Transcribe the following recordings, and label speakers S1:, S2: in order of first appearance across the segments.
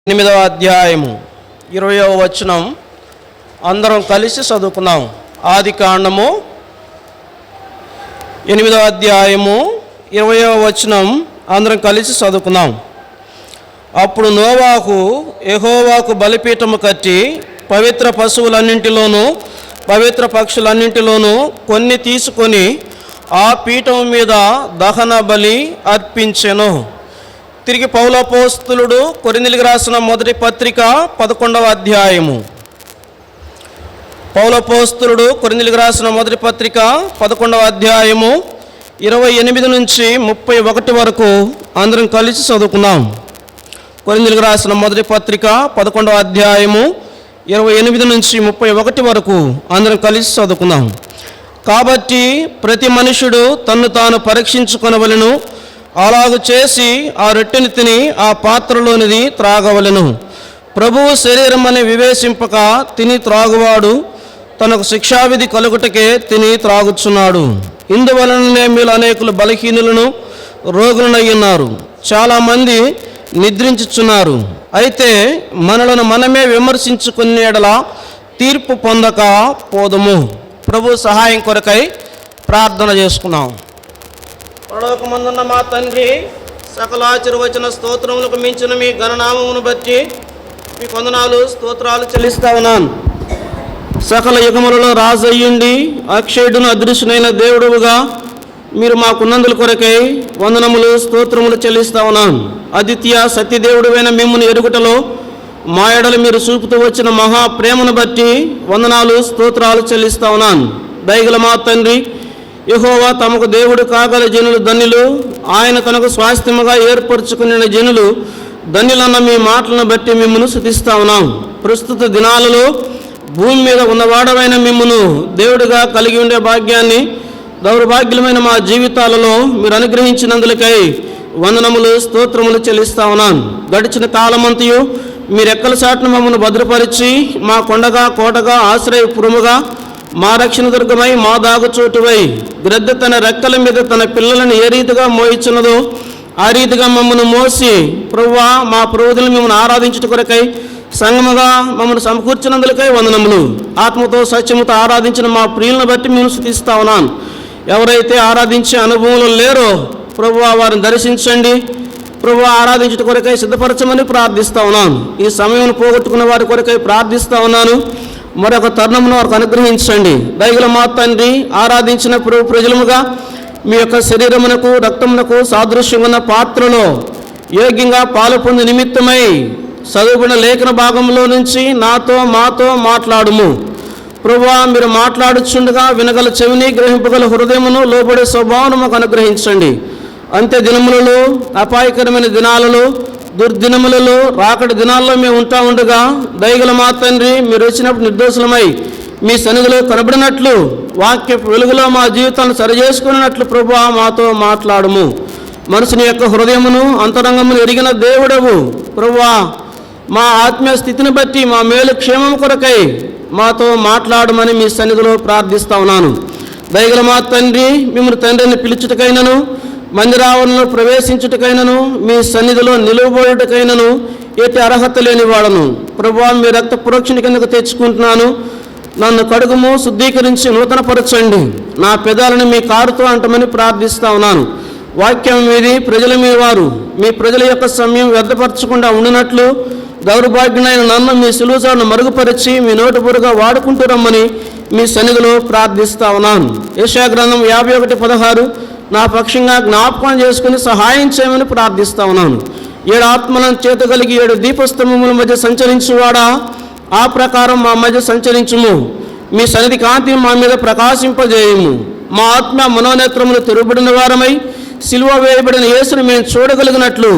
S1: 8వ అధ్యాయము 20వ వచనం అందరం కలిసి చదువుకున్నాం. ఆది కాండము 8వ అధ్యాయము 20వ వచనం అందరం కలిసి చదువుకున్నాం. అప్పుడు నోవాహు యెహోవాకు బలిపీఠము కట్టి పవిత్ర పశువులన్నింటిలోనూ పవిత్ర పక్షులన్నింటిలోనూ కొన్ని తీసుకొని ఆ పీఠం మీద దహన బలి అర్పించెను. తిరిగి పౌలపోస్తులుడు కొరింథీయులకు రాసిన మొదటి పత్రిక 11వ అధ్యాయము. పౌలపోస్తులుడు కొరింథీయులకు రాసిన మొదటి పత్రిక 11వ అధ్యాయము 28 నుంచి 31 వరకు అందరం కలిసి చదువుకున్నాం. కొరింథీయులకు రాసిన మొదటి పత్రిక 11వ అధ్యాయము 28 నుంచి 31 వరకు అందరం కలిసి చదువుకున్నాం. కాబట్టి ప్రతి మనుషుడు తన్ను తాను పరీక్షించుకొనవలెను, అలాగు చేసి ఆ రొట్టెని తిని ఆ పాత్రలోనిది త్రాగవలెను. ప్రభువు శరీరం అని వివేశింపక తిని త్రాగువాడు తనకు శిక్షావిధి కలుగుటకే తిని త్రాగుచున్నాడు. ఇందువలననే మీరు అనేకులు బలహీనులను రోగులనయ్యున్నారు, చాలామంది నిద్రించుచున్నారు. అయితే మనలను మనమే విమర్శించుకునే యెడల తీర్పు పొందక పోదుము. ప్రభు సహాయం కొరకై ప్రార్థన చేసుకున్నాం. పరలోకమందున్న మా తండ్రి, సకల ఆశీర్వచన స్తోత్రములకు మించిన మీ ఘననామమును బట్టి మీ వందనాలు స్తోత్రాలు చెల్లిస్తా ఉన్నాను. సకల యుగములలో రాజయ్యుండి అక్షయుడును అదృశ్యునైన దేవుడుగా మీరు మాకున్నందుల కొరకై వందనములు స్తోత్రములు చెల్లిస్తా ఉన్నాను. అద్వితీయ సత్యదేవుడువైన మిమ్మును ఎరుగుటలో మా ఎడలు మీరు చూపుతూ వచ్చిన మహా ప్రేమను బట్టి వందనాలు స్తోత్రాలు చెల్లిస్తా ఉన్నాను. దయగల మా తండ్రి, యెహోవా తమకు దేవుడు కాగల జనులు ధన్యులు, ఆయన తనకు స్వాస్థ్యముగా ఏర్పరచుకున్న జనులు ధన్యులన్న మీ మాటలను బట్టి మిమ్మల్ని స్తుతిస్తా ఉన్నాం. ప్రస్తుత దినాలలో భూమి మీద ఉన్నవాడమైన మిమ్మను దేవుడిగా కలిగి ఉండే భాగ్యాన్ని దౌర్భాగ్యమైన మా జీవితాలలో మీరు అనుగ్రహించినందులకై వందనములు స్తోత్రములు చెల్లిస్తా ఉన్నాను. గడిచిన కాలమంతయు మీరు రెక్కల చాటును మమ్మల్ని భద్రపరిచి మా కొండగా కోటగా ఆశ్రయపురముగా మా రక్షణ దుర్గమై మా దాగుచోటువై గ్రద్ద తన రెక్కల మీద తన పిల్లలను ఏ రీతిగా మోయిచున్నదో ఆ రీతిగా మమ్మల్ని మోసి ప్రభువా మా ప్రభువులను మిమ్మల్ని ఆరాధించుట కొరకై సంగముగా మమ్మల్ని సమకూర్చినందులకై వందనములు. ఆత్మతో సత్యముతో ఆరాధించిన మా ప్రియులను బట్టి మేము స్తుతిస్తా ఉన్నాను. ఎవరైతే ఆరాధించే అనుభవంలో లేరో ప్రభువా వారిని దర్శించండి. ప్రభువా ఆరాధించుట కొరకై సిద్ధపరచమని ప్రార్థిస్తా ఉన్నాను. ఈ సమయం పోగొట్టుకున్న వారి కొరకై ప్రార్థిస్తా ఉన్నాను. మరొక తరుణమును వారికి అనుగ్రహించండి. దయగల మా తండ్రి, ఆరాధించిన ప్రజలముగా మీ యొక్క శరీరమునకు రక్తమునకు సాదృశ్యమున్న పాత్రలో యోగ్యంగా పాలు పొంది నిమిత్తమై చదువుకున్న లేఖన భాగంలో నుంచి మాతో మాట్లాడుము. ప్రభువా మీరు మాట్లాడుచుండగా వినగల చెవిని, గ్రహింపగల హృదయమును, లోబడే స్వభావం మాకు అనుగ్రహించండి. అంత్య దినములలో, అపాయకరమైన దినాలలో, దుర్దినములలో, రాకటి దినాల్లో మేము ఉంటా ఉండగా దయగల మా తండ్రి మీరు వచ్చినప్పుడు నిర్దోషులమై మీ సన్నిధిలో కనబడినట్లు వాక్య వెలుగులో మా జీవితాలను సరిచేసుకున్నట్లు ప్రభువా మాతో మాట్లాడుము. మనుషుని యొక్క హృదయమును అంతరంగమును ఎరిగిన దేవుడవు ప్రభువా, మా ఆత్మీయ స్థితిని బట్టి మా మేలు క్షేమం కొరకై మాతో మాట్లాడమని మీ సన్నిధిలో ప్రార్థిస్తా ఉన్నాను. దయగల మా తండ్రి, మిమ్మల్ని తండ్రిని పిలుచుటకైనను, మందిరావరణలో ప్రవేశించుటకైనను, మీ సన్నిధిలో నిలువబోయుటకైనను ఏటి అర్హత లేని వాడను ప్రభువా, మీ రక్త పురోక్షణ కిందకు తెచ్చుకుంటున్నాను. నన్ను కడుగుము, శుద్ధీకరించి నూతనపరచండి. నా పెదాలను మీ కారుతో అంటమని ప్రార్థిస్తా ఉన్నాను. వాక్యం మీది, ప్రజల మీ వారు, మీ ప్రజల యొక్క సమయం వ్యర్థపరచకుండా ఉండినట్లు దౌర్భాగ్యునైన నన్ను మీ సులువును మరుగుపరిచి మీ నోటి పొరుగా వాడుకుంటూ రమ్మని మీ సన్నిధిలో ప్రార్థిస్తా ఉన్నాను. యెషయా గ్రంథం 51:16 నా పక్షంగా జ్ఞాపకం చేసుకుని సహాయం చేయమని ప్రార్థిస్తా ఉన్నాను. 7 ఆత్మలను చేత కలిగి 7 దీపస్తంభముల మధ్య సంచరించువాడా, ఆ ప్రకారం మా మధ్య సంచరించుము. మీ సన్నిధి కాంతి మా మీద ప్రకాశింపజేయము. మా ఆత్మ మనోనేత్రములు తెరుబడిన వారమై సిలువ వేయబడిన యేసును మేము చూడగలిగినట్లు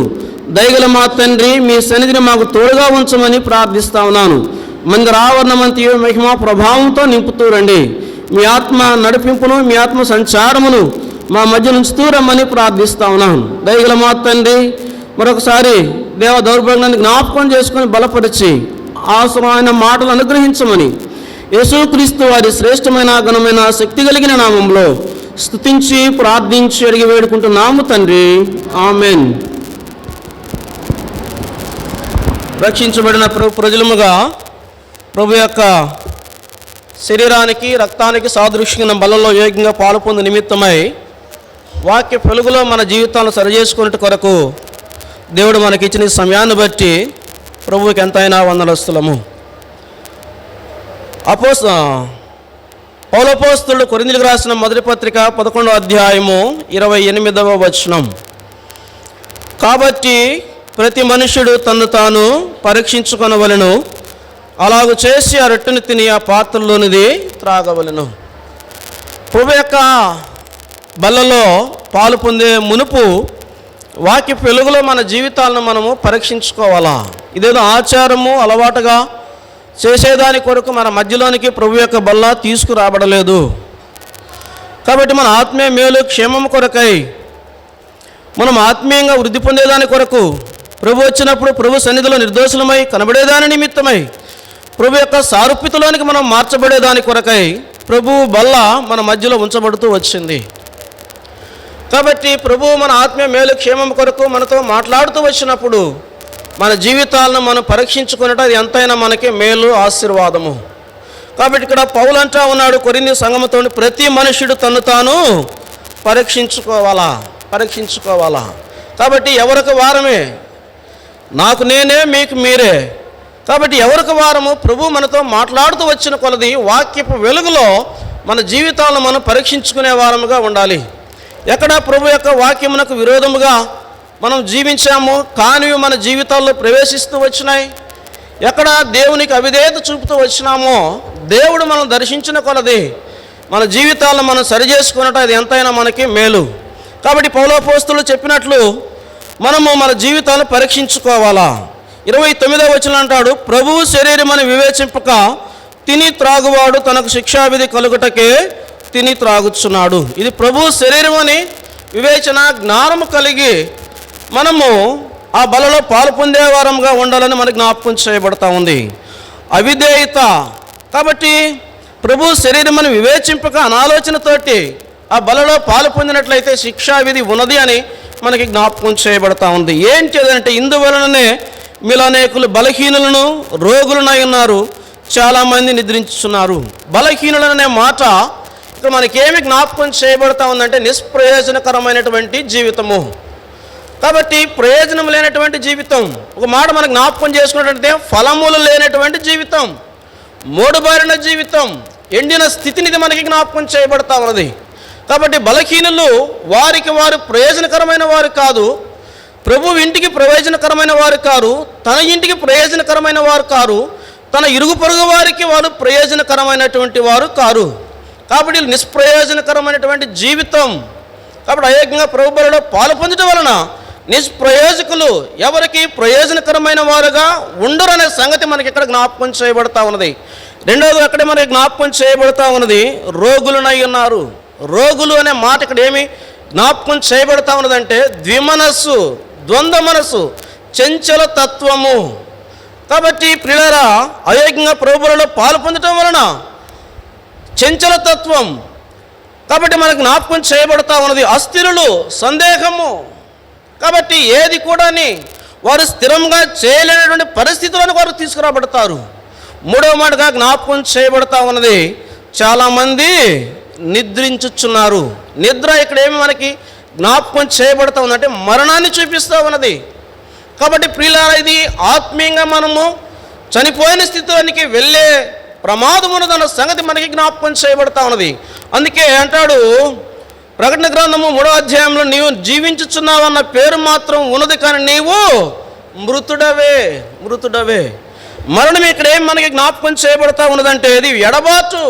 S1: దయగల మా తండ్రి మీ సన్నిధిని మాకు తోడుగా ఉంచమని ప్రార్థిస్తా ఉన్నాను. మందిర ఆవరణమంతయు మహిమ ప్రభావంతో నింపుతూ రండి. మీ ఆత్మ నడిపింపును, మీ ఆత్మ సంచారమును మా మధ్య నుంచుతూ రమ్మని ప్రార్థిస్తా ఉన్నాను. దయగల మా తండ్రి, మరొకసారి దేవ దౌర్భాగ్యాన్ని జ్ఞాపకం చేసుకుని బలపరిచి అవసరమైన మాటలు అనుగ్రహించమని యేసుక్రీస్తు వారి శ్రేష్టమైన ఘనమైన శక్తి కలిగిన నామంలో స్తుతించి ప్రార్థించి అడిగి వేడుకుంటున్నాము తండ్రి. ఆమెన్. రక్షించబడిన ప్రజలముగా ప్రభు యొక్క శరీరానికి రక్తానికి సాదృశ్యమైన బలలో యోగ్యంగా పాలు పొందు నిమిత్తమై వాక్య వెలుగులో మన జీవితాలను సరిచేసుకునే కొరకు దేవుడు మనకి ఇచ్చిన సమయాన్ని బట్టి ప్రభువుకి ఎంతైనా వందనస్తులము. పౌలపోస్తుడు కొరింథీయులకు రాసిన మొదటి పత్రిక 11వ అధ్యాయము 28వ వచనం. కాబట్టి ప్రతి మనుష్యుడు తన్ను తాను పరీక్షించుకొనవలెను, అలాగూ చేసి ఆ రొట్టెను తిని ఆ పాత్రలోనిది త్రాగవలెను. ప్రభు యొక్క బల్లలో పాలు పొందే మునుపు వాక్య వెలుగులో మన జీవితాలను మనము పరీక్షించుకోవాలా. ఇదేదో ఆచారము అలవాటుగా చేసేదాని కొరకు మన మధ్యలోనికి ప్రభు యొక్క బల్ల తీసుకురాబడలేదు. కాబట్టి మన ఆత్మీయ మేలు క్షేమము కొరకై మనం ఆత్మీయంగా వృద్ధి పొందేదాని కొరకు ప్రభు వచ్చినప్పుడు ప్రభు సన్నిధిలో నిర్దోషులమై కనబడేదాని నిమిత్తమై ప్రభు యొక్క సారూప్యతలోనికి మనం మార్చబడేదాని కొరకై ప్రభు బల్ల మన మధ్యలో ఉంచబడుతూ వచ్చింది. కాబట్టి ప్రభు మన ఆత్మీయ మేలు క్షేమం కొరకు మనతో మాట్లాడుతూ వచ్చినప్పుడు మన జీవితాలను మనం పరీక్షించుకున్నట్టు అది ఎంతైనా మనకి మేలు ఆశీర్వాదము. కాబట్టి ఇక్కడ పౌలు అంటా ఉన్నాడు కొరింథీ సంఘముతో, ప్రతి మనుష్యుడు తను తాను పరీక్షించుకోవాలా. కాబట్టి ఎవరికి వారమే, నాకు నేనే మీకు మీరే. కాబట్టి ఎవరికి వారము ప్రభు మనతో మాట్లాడుతూ వచ్చిన కొలది వాక్యపు వెలుగులో మన జీవితాలను మనం పరీక్షించుకునే వారముగా ఉండాలి. ఎక్కడ ప్రభు యొక్క వాక్యమునకు విరోధముగా మనం జీవించాము కానివి మన జీవితాల్లో ప్రవేశిస్తూ వచ్చినాయి, ఎక్కడ దేవునికి అవిధేయత చూపుతూ వచ్చినామో దేవుడు మనం దర్శించిన కొలది మన జీవితాలను మనం సరిచేసుకున్నట్టు అది ఎంతైనా మనకి మేలు. కాబట్టి పౌలపోస్తులు చెప్పినట్లు మనము మన జీవితాలను పరీక్షించుకోవాలా. 29వ వచనం అంటాడు, ప్రభువు శరీరమని వివేచింపక తిని త్రాగువాడు తనకు శిక్షావిధి కలుగుటకే తిని త్రాగుచున్నాడు. ఇది ప్రభువు శరీరం అని వివేచన జ్ఞానము కలిగి మనము ఆ బలలో పాలు పొందేవారంగా ఉండాలని మనకు జ్ఞాపకం చేయబడతా ఉంది. అవిధేయత, కాబట్టి ప్రభు శరీరం అని వివేచింపక అనాలోచనతోటి ఆ బలలో పాలు పొందినట్లయితే శిక్షావిధి ఉన్నది అని మనకి జ్ఞాపకం చేయబడతా ఉంది. ఏంటి అదంటే, ఇందువలననే మీలో అనేకులు బలహీనులను రోగులనై ఉన్నారు, చాలామంది నిద్రించుతున్నారు. బలహీనులనే మాట ఇక్కడ మనకేమి జ్ఞాపకం చేయబడతా ఉందంటే నిష్ప్రయోజనకరమైనటువంటి జీవితము. కాబట్టి ప్రయోజనం లేనటువంటి జీవితం, ఒక మాట మనకు జ్ఞాపకం చేసుకున్నట్లయితే ఫలములు లేనటువంటి జీవితం, మూడుబారిన జీవితం, ఎండిన స్థితిని మనకి జ్ఞాపకం చేయబడతా ఉన్నది. కాబట్టి బలహీనులు వారికి వారు ప్రయోజనకరమైన వారు కాదు, ప్రభు ఇంటికి ప్రయోజనకరమైన వారు కారు, తన ఇంటికి ప్రయోజనకరమైన వారు కారు, తన ఇరుగు పొరుగు వారికి వారు ప్రయోజనకరమైనటువంటి వారు కారు. కాబట్టి నిష్ప్రయోజనకరమైనటువంటి జీవితం. కాబట్టి అయోగ్యంగా ప్రభు బలిలో పాలు పొందడం వలన నిష్ప్రయోజకులు ఎవరికి ప్రయోజనకరమైన వారుగా ఉండరు అనే సంగతి మనకి ఇక్కడ జ్ఞాపకం చేయబడతా ఉన్నది. రెండవది అక్కడే మనకి జ్ఞాపకం చేయబడతా ఉన్నది రోగులనై ఉన్నారు. రోగులు అనే మాట ఇక్కడ ఏమి జ్ఞాపకం చేయబడతా ఉన్నదంటే ద్విమనస్సు, ద్వంద్వ మనస్సు, చంచల తత్వము. కాబట్టి ప్రియులారా, అయోగ్యంగా ప్రభువులలో పాలు పొందటం వలన చంచల తత్వం. కాబట్టి మనకు జ్ఞాపకం చేయబడతా ఉన్నది అస్థిరులు, సందేహము. కాబట్టి ఏది కూడా వారు స్థిరంగా చేయలేనటువంటి పరిస్థితులను వారు తీసుకురాబడతారు. మూడవ మాటగా జ్ఞాపకం చేయబడతా ఉన్నది చాలామంది నిద్రించుచున్నారు. నిద్ర ఇక్కడ ఏమి మనకి జ్ఞాపకం చేయబడతా ఉందంటే మరణాన్ని చూపిస్తూ ఉన్నది. కాబట్టి ప్రియులారా, ఇది ఆత్మీయంగా మనము చనిపోయిన స్థితిలోనికి వెళ్ళే ప్రమాదం ఉన్నదన్న సంగతి మనకి జ్ఞాపకం చేయబడతా ఉన్నది. అందుకే అంటాడు ప్రకటన గ్రంథము 3వ అధ్యాయంలో, నీవు జీవించుచున్నావన్న పేరు మాత్రం ఉన్నది కానీ నీవు మృతుడవే. మరణం ఇక్కడ ఏం మనకి జ్ఞాపకం చేయబడతా ఉన్నదంటే ఇది ఎడబాటు.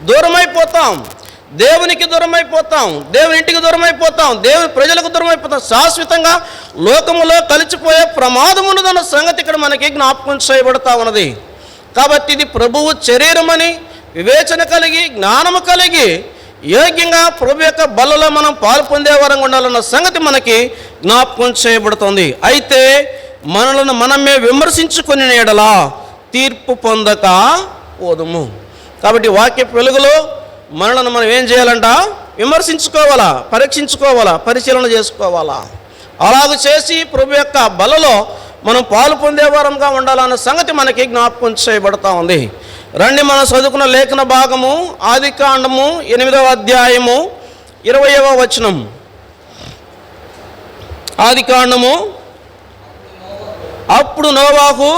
S1: దూరమైపోతాం, దేవునికి దూరమైపోతాం, దేవుని ఇంటికి దూరమైపోతాం, దేవుని ప్రజలకు దూరమైపోతాం, శాశ్వతంగా లోకములో కలిసిపోయే ప్రమాదం ఉన్నదన్న సంగతి ఇక్కడ మనకి జ్ఞాపకం చేయబడతా ఉన్నది. కాబట్టి ఇది ప్రభువు శరీరమని వివేచన కలిగి జ్ఞానము కలిగి యోగ్యంగా ప్రభు యొక్క బలలో మనం పాలు పొందేవారంగా ఉండాలన్న సంగతి మనకి జ్ఞాపకం చేయబడుతుంది. అయితే మనలను మనమే విమర్శించుకుని ఎడలా తీర్పు పొందక పోదుము. కాబట్టి వాక్య వెలుగులో మనలను మనం ఏం చేయాలంట? విమర్శించుకోవాలా, పరీక్షించుకోవాలా, పరిశీలన చేసుకోవాలా. అలాగ చేసి ప్రభు యొక్క బలలో మనం పాలు పొందేవారంగా ఉండాలన్న సంగతి మనకి జ్ఞాపకం చేయబడతా ఉంది. రండి, మనం చదువుకున్న లేఖన భాగము ఆదికాండము 8వ అధ్యాయము 20వ వచనం. ఆదికాండము. అప్పుడు నోవాహు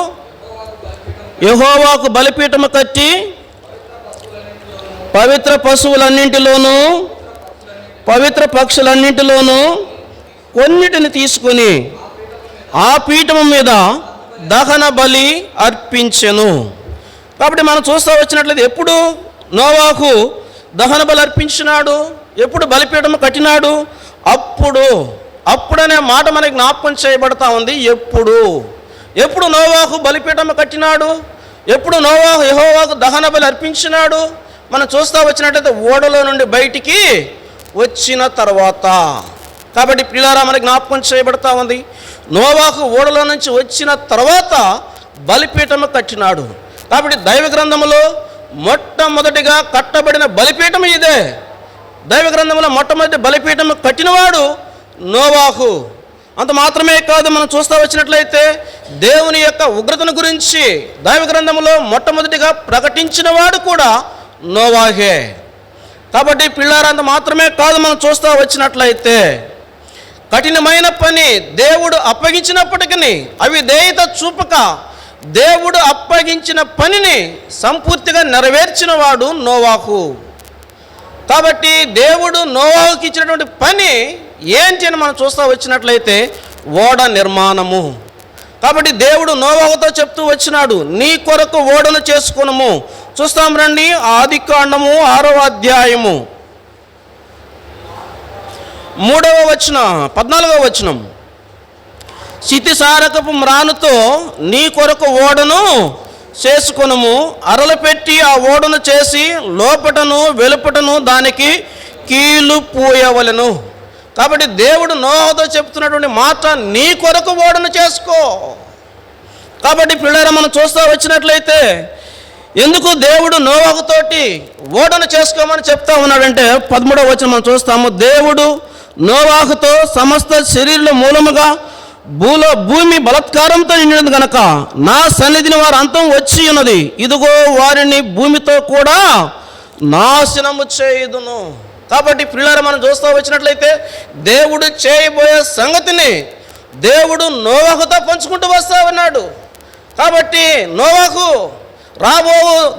S1: యెహోవాకు బలిపీఠము కట్టి పవిత్ర పశువులన్నింటిలోనూ పవిత్ర పక్షులన్నింటిలోనూ కొన్నిటిని తీసుకుని ఆ పీఠము మీద దహన బలి అర్పించెను. కాబట్టి మనం చూస్తూ వచ్చినట్లయితే ఎప్పుడు నోవాహు దహన బలి అర్పించినాడు, ఎప్పుడు బలిపీఠము కట్టినాడు? అప్పుడనే మాట మనకి జ్ఞాపకం చేయబడతా ఉంది. ఎప్పుడు నోవాహు బలిపీఠము కట్టినాడు? ఎప్పుడు నోవాహు యెహోవాకు దహన బలి అర్పించినాడు? మనం చూస్తూ వచ్చినట్లయితే ఓడలో నుండి బయటికి వచ్చిన తర్వాత. కాబట్టి పిల్లారా మనకి జ్ఞాపకం చేయబడతా ఉంది, నోవాహు ఓడలో నుంచి వచ్చిన తర్వాత బలిపీఠము కట్టినాడు. కాబట్టి దైవ గ్రంథములో మొట్టమొదటిగా కట్టబడిన బలిపీఠం ఇదే. దైవ గ్రంథంలో మొట్టమొదటి బలిపీఠము కట్టినవాడు నోవాహు. అంత మాత్రమే కాదు, మనం చూస్తూ వచ్చినట్లయితే దేవుని యొక్క ఉగ్రతను గురించి దైవ గ్రంథంలో మొట్టమొదటిగా ప్రకటించిన వాడు కూడా నోవాహే. కాబట్టి పిల్లారంత మాత్రమే కాదు, మనం చూస్తూ వచ్చినట్లయితే కఠినమైన పని దేవుడు అప్పగించినప్పటికీ అవిధేయత చూపక దేవుడు అప్పగించిన పనిని సంపూర్తిగా నెరవేర్చిన వాడు నోవాహు. కాబట్టి దేవుడు నోవాహుకి ఇచ్చినటువంటి పని ఏంటి అని మనం చూస్తూ వచ్చినట్లయితే ఓడ నిర్మాణము. కాబట్టి దేవుడు నోవాహుతో చెప్తూ వచ్చినాడు, నీ కొరకు ఓడను చేసుకునము. చూస్తాం రండి, ఆదికాండము 6వ అధ్యాయము 14వ వచనం. శితిసారకపు మ్రానుతో నీ కొరకు ఓడను చేసుకొనుము, అరలు పెట్టి ఆ ఓడను చేసి లోపటను వెలుపటను దానికి కీలు పూయవలెను. కాబట్టి దేవుడు నోవాహుతో చెప్తున్నటువంటి మాట, నీ కొరకు ఓడను చేసుకో. కాబట్టి పిల్లరా మనం చూస్తూ వచ్చినట్లయితే ఎందుకు దేవుడు నోవాహుతోటి ఓడను చేసుకోమని చెప్తా ఉన్నాడంటే 13వ వచనం మనం చూస్తాము. దేవుడు నోవాహుతో సమస్త శరీరుల మూలముగా భూమి బలత్కారంతో నిండినది గనక నా సన్నిధిని వారి అంతం వచ్చి ఉన్నది, ఇదిగో వారిని భూమితో కూడా నాశనము చేయుదును. కాబట్టి పిల్లలు మనం చూస్తూ వచ్చినట్లయితే దేవుడు చేయబోయే సంగతిని దేవుడు నోవాహుతో పంచుకుంటూ వస్తూ ఉన్నాడు. కాబట్టి నోవాహు రాబో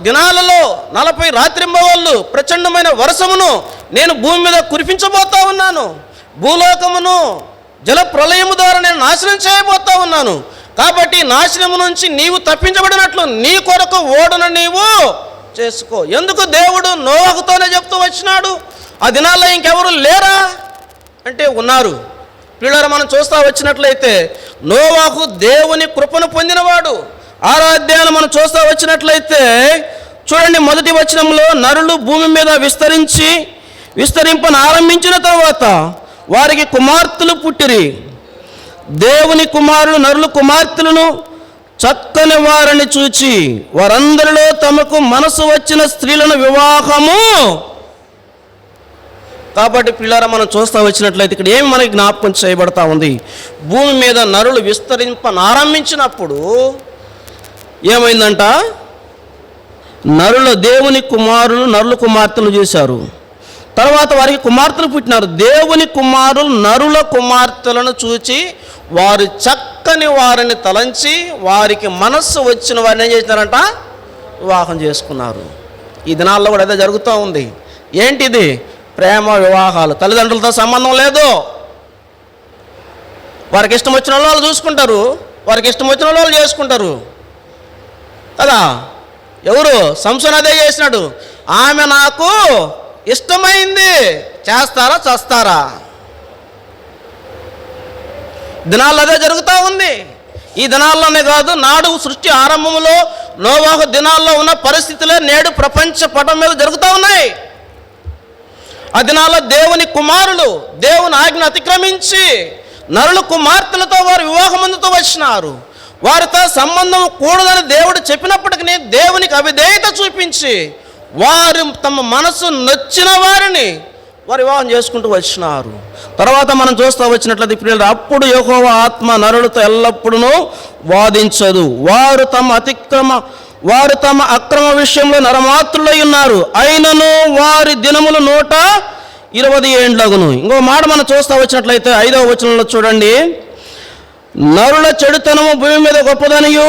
S1: దినాలలో 40 రాత్రింబవళ్ళు ప్రచండమైన వర్షమును నేను భూమి మీద కురిపించబోతా ఉన్నాను, భూలోకమును జల ప్రళయము ద్వారా నేను నాశనం చేయబోతా ఉన్నాను. కాబట్టి నాశనము నుంచి నీవు తప్పించబడినట్లు నీ కొరకు ఓడను నీవు చేసుకో. ఎందుకు దేవుడు నోవాహుతోనే చెప్తూ వచ్చినాడు? ఆ దినాల్లో ఇంకెవరు లేరా అంటే ఉన్నారు. పిల్లలు మనం చూస్తూ వచ్చినట్లయితే నోవాహు దేవుని కృపను పొందినవాడు. 6వ అధ్యాయం మనం చూస్తూ వచ్చినట్లయితే చూడండి, మొదటి వచనంలో నరులు భూమి మీద విస్తరింపను ఆరంభించిన తర్వాత వారికి కుమార్తెలు పుట్టిరి. దేవుని కుమారులు నరులు కుమార్తెలను చక్కని వారిని చూచి వారందరిలో తమకు మనసు వచ్చిన స్త్రీలను వివాహము. కాబట్టి పిల్లరా మనం చూస్తూ వచ్చినట్లయితే ఇక్కడ ఏమి మనకి జ్ఞాపకం చేయబడతా ఉంది? భూమి మీద నరులు విస్తరింపనారంభించినప్పుడు ఏమైందంట? దేవుని కుమారులు నరుల కుమార్తెలు చేశారు. తర్వాత వారికి కుమార్తెలు పుట్టినారు. దేవుని కుమారులు నరుల కుమార్తెలను చూచి వారు చక్కని వారిని తలంచి వారికి మనస్సు వచ్చిన వారిని ఏం చేసినారంట? వివాహం చేసుకున్నారు. ఈ దినాల్లో కూడా అదే జరుగుతూ ఉంది. ఏంటిది? ప్రేమ వివాహాలు. తల్లిదండ్రులతో సంబంధం లేదు. వారికి ఇష్టం వచ్చిన వాళ్ళు చూసుకుంటారు, వారికి ఇష్టం వచ్చిన వాళ్ళు చేసుకుంటారు కదా. ఎవరు? సంసోను అదే చేసినాడు. ఆమె నాకు ఇష్టమైంది, చేస్తారా చస్తారా? దినాల్లో అదే జరుగుతూ ఉంది. ఈ దినాల్లోనే కాదు, నాడు సృష్టి ఆరంభంలో నోవాహు దినాల్లో ఉన్న పరిస్థితులే నేడు ప్రపంచ పటం మీద జరుగుతూ ఉన్నాయి. ఆ దినాల్లో దేవుని కుమారులు దేవుని ఆజ్ఞ అతిక్రమించి నరుల కుమార్తెలతో వారు వివాహమందుతో వచ్చినారు. వారితో సంబంధం కూడదని దేవుడు చెప్పినప్పటికీ దేవునికి అవిధేయత చూపించి వారు తమ మనసు నచ్చిన వారిని వారు వివాహం చేసుకుంటూ వచ్చినారు. తర్వాత మనం చూస్తూ వచ్చినట్లయితే ప్రియులారా, అప్పుడు యెహోవా ఆత్మ నరులతో ఎల్లప్పుడూ వాదించదు. వారు తమ అక్రమ విషయంలో నరమాత్రులై ఉన్నారు, అయినను వారి దినములు 120 ఏండ్లగును. ఇంకో మాట మనం చూస్తూ వచ్చినట్లయితే 5వ వచనంలో చూడండి, నరుల చెడుతనము భూమి మీద గొప్పదనియు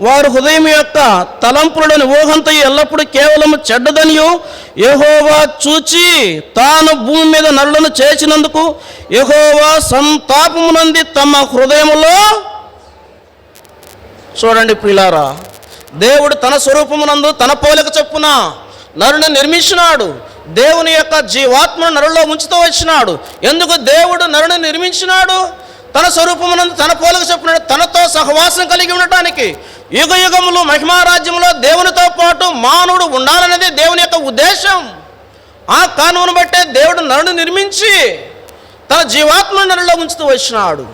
S1: వారు హృదయం యొక్క తలంపులను ఊహంతయు ఎల్లప్పుడూ కేవలము చెడ్డదనియు యెహోవా చూచి తాను భూమి మీద నరులను చేసినందుకు యెహోవా సంతాపమునంది తమ హృదయములో. చూడండి ప్రియులారా, దేవుడు తన స్వరూపమునందు తన పోలిక చొప్పున నరుని నిర్మించినాడు. దేవుని యొక్క జీవాత్మను నరుల్లో ఉంచుతూ వచ్చినాడు. ఎందుకు దేవుడు నరుని నిర్మించినాడు? తన స్వరూపమునందు తన పోలిక చొప్పున తనతో సహవాసం కలిగి ఉండటానికి. యుగ యుగములు మహిమారాజ్యంలో దేవునితో పాటు మానవుడు ఉండాలనేది దేవుని యొక్క ఉద్దేశం. ఆ కానువును బట్టే దేవుడు నరుని నిర్మించి తన జీవాత్మను నరులో ఉంచుతూ వచ్చినాడు.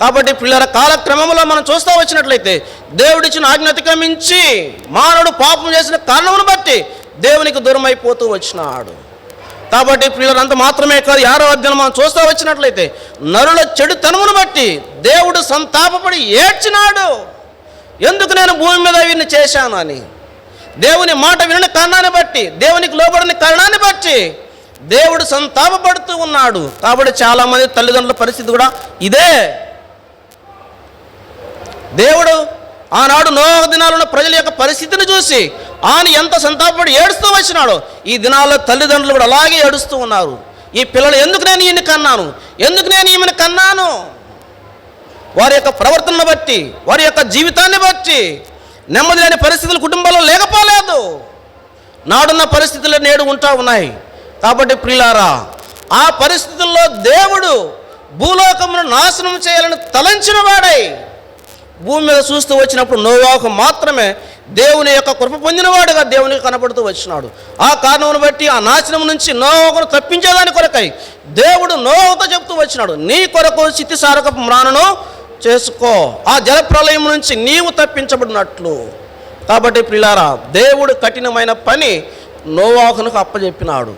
S1: కాబట్టి పిల్లల కాలక్రమంలో మనం చూస్తూ వచ్చినట్లయితే దేవుడిచ్చిన ఆజ్ఞ అతిక్రమించి మానవుడు పాపం చేసిన కారణమును బట్టి దేవునికి దూరం అయిపోతూ వచ్చినాడు. కాబట్టి పిల్లలంతా మాత్రమే కాదు, 6వ అధ్యాయం మనం చూస్తూ వచ్చినట్లయితే నరుల చెడుతనమును బట్టి దేవుడు సంతాపపడి ఏడ్చినాడు. ఎందుకు నేను భూమి మీద వీరిని చేశాను అని. దేవుని మాట వినని కారణాన్ని బట్టి, దేవునికి లోబడని కారణాన్ని బట్టి దేవుడు సంతాపపడుతూ ఉన్నాడు. కాబట్టి చాలామంది తల్లిదండ్రుల పరిస్థితి కూడా ఇదే. దేవుడు ఆనాడు నోవహు దినాలలో ప్రజల యొక్క పరిస్థితిని చూసి ఆయన ఎంత సంతాపపడి ఏడుస్తూ వచ్చినాడో, ఈ దినాల్లో తల్లిదండ్రులు కూడా అలాగే ఏడుస్తూ ఉన్నారు. ఈ పిల్లలు ఎందుకు నేను ఈయన కన్నాను, ఎందుకు నేను ఈమెను కన్నాను. వారి యొక్క ప్రవర్తనను బట్టి, వారి యొక్క జీవితాన్ని బట్టి నెమ్మది లేని పరిస్థితులు కుటుంబంలో లేకపోలేదు. నాడున్న పరిస్థితులు నేడు ఉంటా ఉన్నాయి. కాబట్టి ప్రియులారా, ఆ పరిస్థితుల్లో దేవుడు భూలోకమును నాశనం చేయాలని తలంచిన వాడై భూమి మీద చూస్తూ వచ్చినప్పుడు నోవాహు మాత్రమే దేవుని యొక్క కృప పొందినవాడుగా దేవునికి కనపడుతూ వచ్చినాడు. ఆ కారణమును బట్టి ఆ నాశనం నుంచి నోవాహును తప్పించేదాని కొరకై దేవుడు నోవాహుతో చెప్తూ వచ్చినాడు, నీ కొరకు చిత్తిసారకపు మ్రాణను చేసుకో, ఆ జలప్రలయం నుంచి నీవు తప్పించబడినట్లు. కాబట్టి ప్రియులారా, దేవుడు కఠినమైన పని నోవాహునకు అప్పచెప్పినాడు.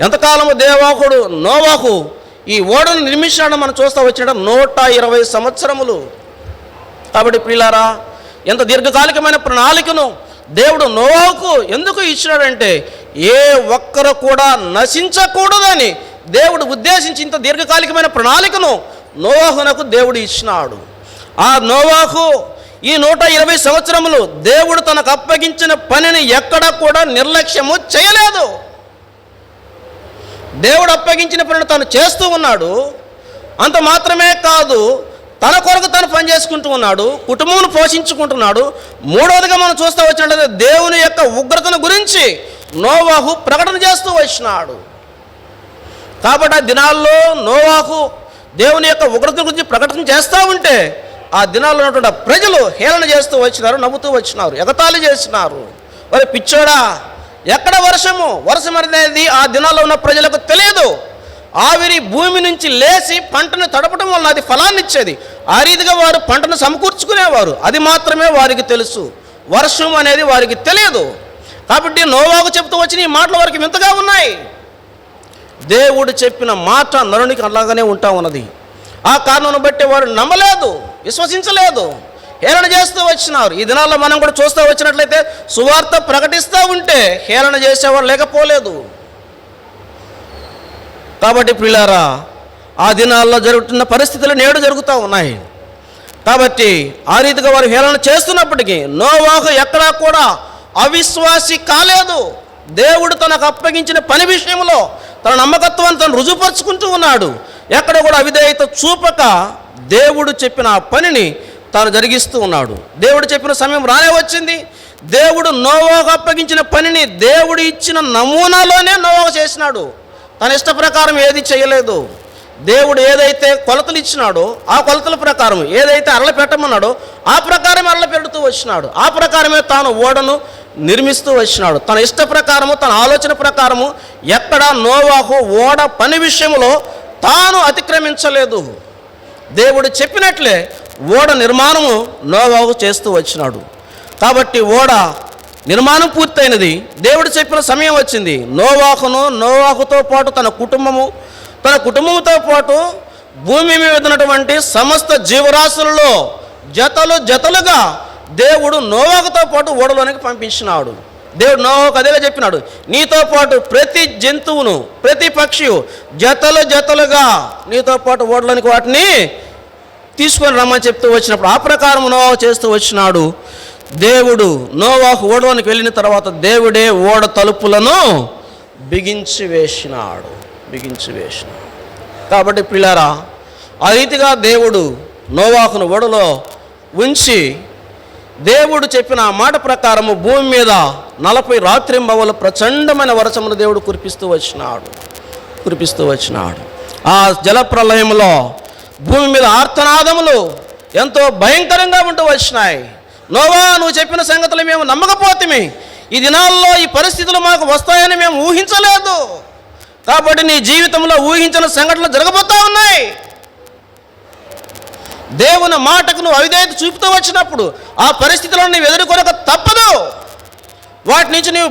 S1: ఎంతకాలము నోవాహు ఈ ఓడను నిర్మించాడని మనం చూస్తూ వచ్చినాడు, 120 సంవత్సరములు. కాబట్టి ప్రియులారా, ఎంత దీర్ఘకాలికమైన ప్రణాళికను దేవుడు నోవాహుకు ఎందుకు ఇచ్చినాడంటే ఏ ఒక్కరు కూడా నశించకూడదని దేవుడు ఉద్దేశించి ఇంత దీర్ఘకాలికమైన ప్రణాళికను నోవాహునకు దేవుడు ఇచ్చినాడు. ఆ నోవాహు ఈ 120 సంవత్సరములు దేవుడు తనకు అప్పగించిన పనిని ఎక్కడ కూడా నిర్లక్ష్యము చేయలేదు. దేవుడు అప్పగించిన పనిని తాను చేస్తూ ఉన్నాడు. అంత మాత్రమే కాదు, తన కొరకు తను పని చేసుకుంటూ ఉన్నాడు, కుటుంబమును పోషించుకుంటున్నాడు. 3వదిగా మనం చూస్తూ వచ్చినట్లయితే దేవుని యొక్క ఉగ్రతను గురించి నోవాహు ప్రకటన చేస్తూ వచ్చినాడు. కాబట్టి ఆ దినాల్లో నోవాహు దేవుని యొక్క ఉగ్రత గురించి ప్రకటన చేస్తూ ఉంటే ఆ దినాల్లో ఉన్నటువంటి ప్రజలు హేళన చేస్తూ వచ్చినారు, నవ్వుతూ వచ్చినారు, ఎగతాళి చేసినారు. మరి పిచ్చోడా, ఎక్కడ వర్షం అనేది ఆ దినాల్లో ఉన్న ప్రజలకు తెలియదు. ఆవిరి భూమి నుంచి లేచి పంటను తడపడం వలన అది ఫలాన్ని ఇచ్చేది. ఆ రీతిగా వారు పంటను సమకూర్చుకునేవారు. అది మాత్రమే వారికి తెలుసు, వర్షం అనేది వారికి తెలియదు. కాబట్టి నోవాహు చెప్తూ వచ్చిన ఈ మాటలు వారికి వింతగా ఉన్నాయి. దేవుడు చెప్పిన మాట నరునికి అలాగనే ఉంటా ఉన్నది. ఆ కారణాన్ని బట్టి వారు నమ్మలేదు, విశ్వసించలేదు, హేళన చేస్తూ వచ్చినారు. ఈ దినాల్లో మనం కూడా చూస్తూ వచ్చినట్లయితే సువార్త ప్రకటిస్తూ ఉంటే హేళన చేసేవారు లేకపోలేదు. కాబట్టి ప్రియులారా, ఆ దినాల్లో జరుగుతున్న పరిస్థితులు నేడు జరుగుతూ ఉన్నాయి. కాబట్టి ఆ రీతిగా వారు హేళన చేస్తున్నప్పటికీ నోవాహు ఎక్కడా కూడా అవిశ్వాసి కాలేదు. దేవుడు తనకు అప్పగించిన పని విషయంలో తన నమ్మకత్వాన్ని తను రుజుపరుచుకుంటూ ఉన్నాడు. ఎక్కడ కూడా అవిధేయత చూపక దేవుడు చెప్పిన ఆ పనిని తాను జరిగిస్తూ ఉన్నాడు. దేవుడు చెప్పిన సమయం రానే వచ్చింది. దేవుడు నోవాహుకు అప్పగించిన పనిని దేవుడు ఇచ్చిన నమూనాలోనే నోవాహు చేసినాడు. తన ఇష్ట ప్రకారం ఏది చేయలేదు. దేవుడు ఏదైతే కొలతలు ఇచ్చినాడో ఆ కొలతల ప్రకారం, ఏదైతే అరల పెట్టమన్నాడో ఆ ప్రకారమే అరల పెడుతూ వచ్చినాడు. ఆ ప్రకారమే తాను ఓడను నిర్మిస్తూ వచ్చినాడు. తన ఇష్ట ప్రకారము, తన ఆలోచన ప్రకారము ఎక్కడ నోవాహు ఓడ పని విషయంలో తాను అతిక్రమించలేదు. దేవుడు చెప్పినట్లే ఓడ నిర్మాణము నోవాహు చేస్తూ వచ్చినాడు. కాబట్టి ఓడ నిర్మాణం పూర్తయినది. దేవుడు చెప్పిన సమయం వచ్చింది. నోవాహుతో పాటు తన కుటుంబంతో పాటు భూమి మీద ఉన్నటువంటి సమస్త జీవరాశులలో జతలుగా దేవుడు నోవాహుతో పాటు ఓడలోనికి పంపించినాడు. దేవుడు నోవాహుకు అదేగా చెప్పినాడు, నీతో పాటు ప్రతి జంతువును ప్రతి పక్షి జతలుగా నీతో పాటు ఓడలోనికి వాటిని తీసుకొని రమ్మని చెప్తూ వచ్చినప్పుడు ఆ ప్రకారం నోవాహు చేస్తూ వచ్చినాడు. దేవుడు నోవాహు ఓడలోనికి వెళ్ళిన తర్వాత దేవుడే ఓడ తలుపులను బిగించి వేసినాడు. కాబట్టి పిల్లారా, ఆ రీతిగా దేవుడు నోవాహును ఓడలో ఉంచి దేవుడు చెప్పిన ఆ మాట ప్రకారము భూమి మీద 40 రాత్రింబవలు ప్రచండమైన వర్షమును దేవుడు కురిపిస్తూ వచ్చినాడు. ఆ జలప్రలయంలో భూమి మీద ఆర్తనాదములు ఎంతో భయంకరంగా ఉంటూ వచ్చినాయి. నోవా, నువ్వు చెప్పిన సంగతులు మేము నమ్మకపోతేమి, ఈ దినాల్లో ఈ పరిస్థితులు మాకు వస్తాయని మేము ఊహించలేదు. కాబట్టి నీ జీవితంలో ఊహించిన సంఘటనలు జరగబోతా ఉన్నాయి. దేవుని మాటకు నువ్వు అవిధేయత చూపుతూ వచ్చినప్పుడు ఆ పరిస్థితులను నువ్వు ఎదుర్కొనక తప్పదు. వాటి నుంచి నువ్వు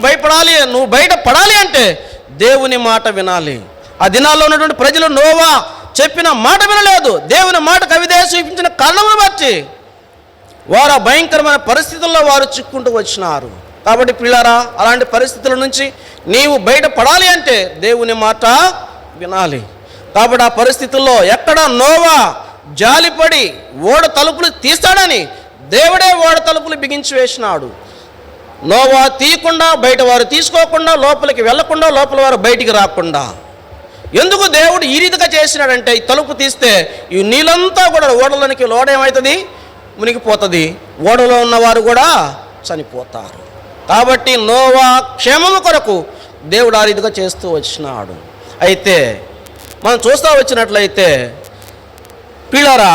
S1: బయటపడాలి అంటే దేవుని మాట వినాలి. ఆ దినాల్లో ఉన్నటువంటి ప్రజలు నోవా చెప్పిన మాట వినలేదు. దేవుని మాటకు అవిధేయత చూపించిన కారణమును బట్టి వారు ఆ భయంకరమైన పరిస్థితుల్లో వారు చిక్కుంటూ వచ్చినారు. కాబట్టి పిల్లారా, అలాంటి పరిస్థితుల నుంచి నీవు బయటపడాలి అంటే దేవుని మాట వినాలి. కాబట్టి ఆ పరిస్థితుల్లో ఎక్కడ నోవా జాలిపడి ఓడ తలుపులు తీస్తాడని దేవుడే ఓడ తలుపులు బిగించి వేసినాడు. నోవా తీయకుండా, బయట వారు తీసుకోకుండా, లోపలికి వెళ్లకుండా, లోపల వారు బయటికి రాకుండా. ఎందుకు దేవుడు ఈ రీతిగా చేసినాడంటే, ఈ తలుపు తీస్తే ఈ నీళ్ళంతా కూడా ఓడలోనికి లోడేమవుతుంది, మునిగిపోతుంది. ఓడలో ఉన్నవారు కూడా చనిపోతారు. కాబట్టి నోవా క్షేమము కొరకు దేవుడు ఆ రీతిగా చేస్తూ వచ్చినాడు. అయితే మనం చూస్తూ వచ్చినట్లయితే పిల్లరా,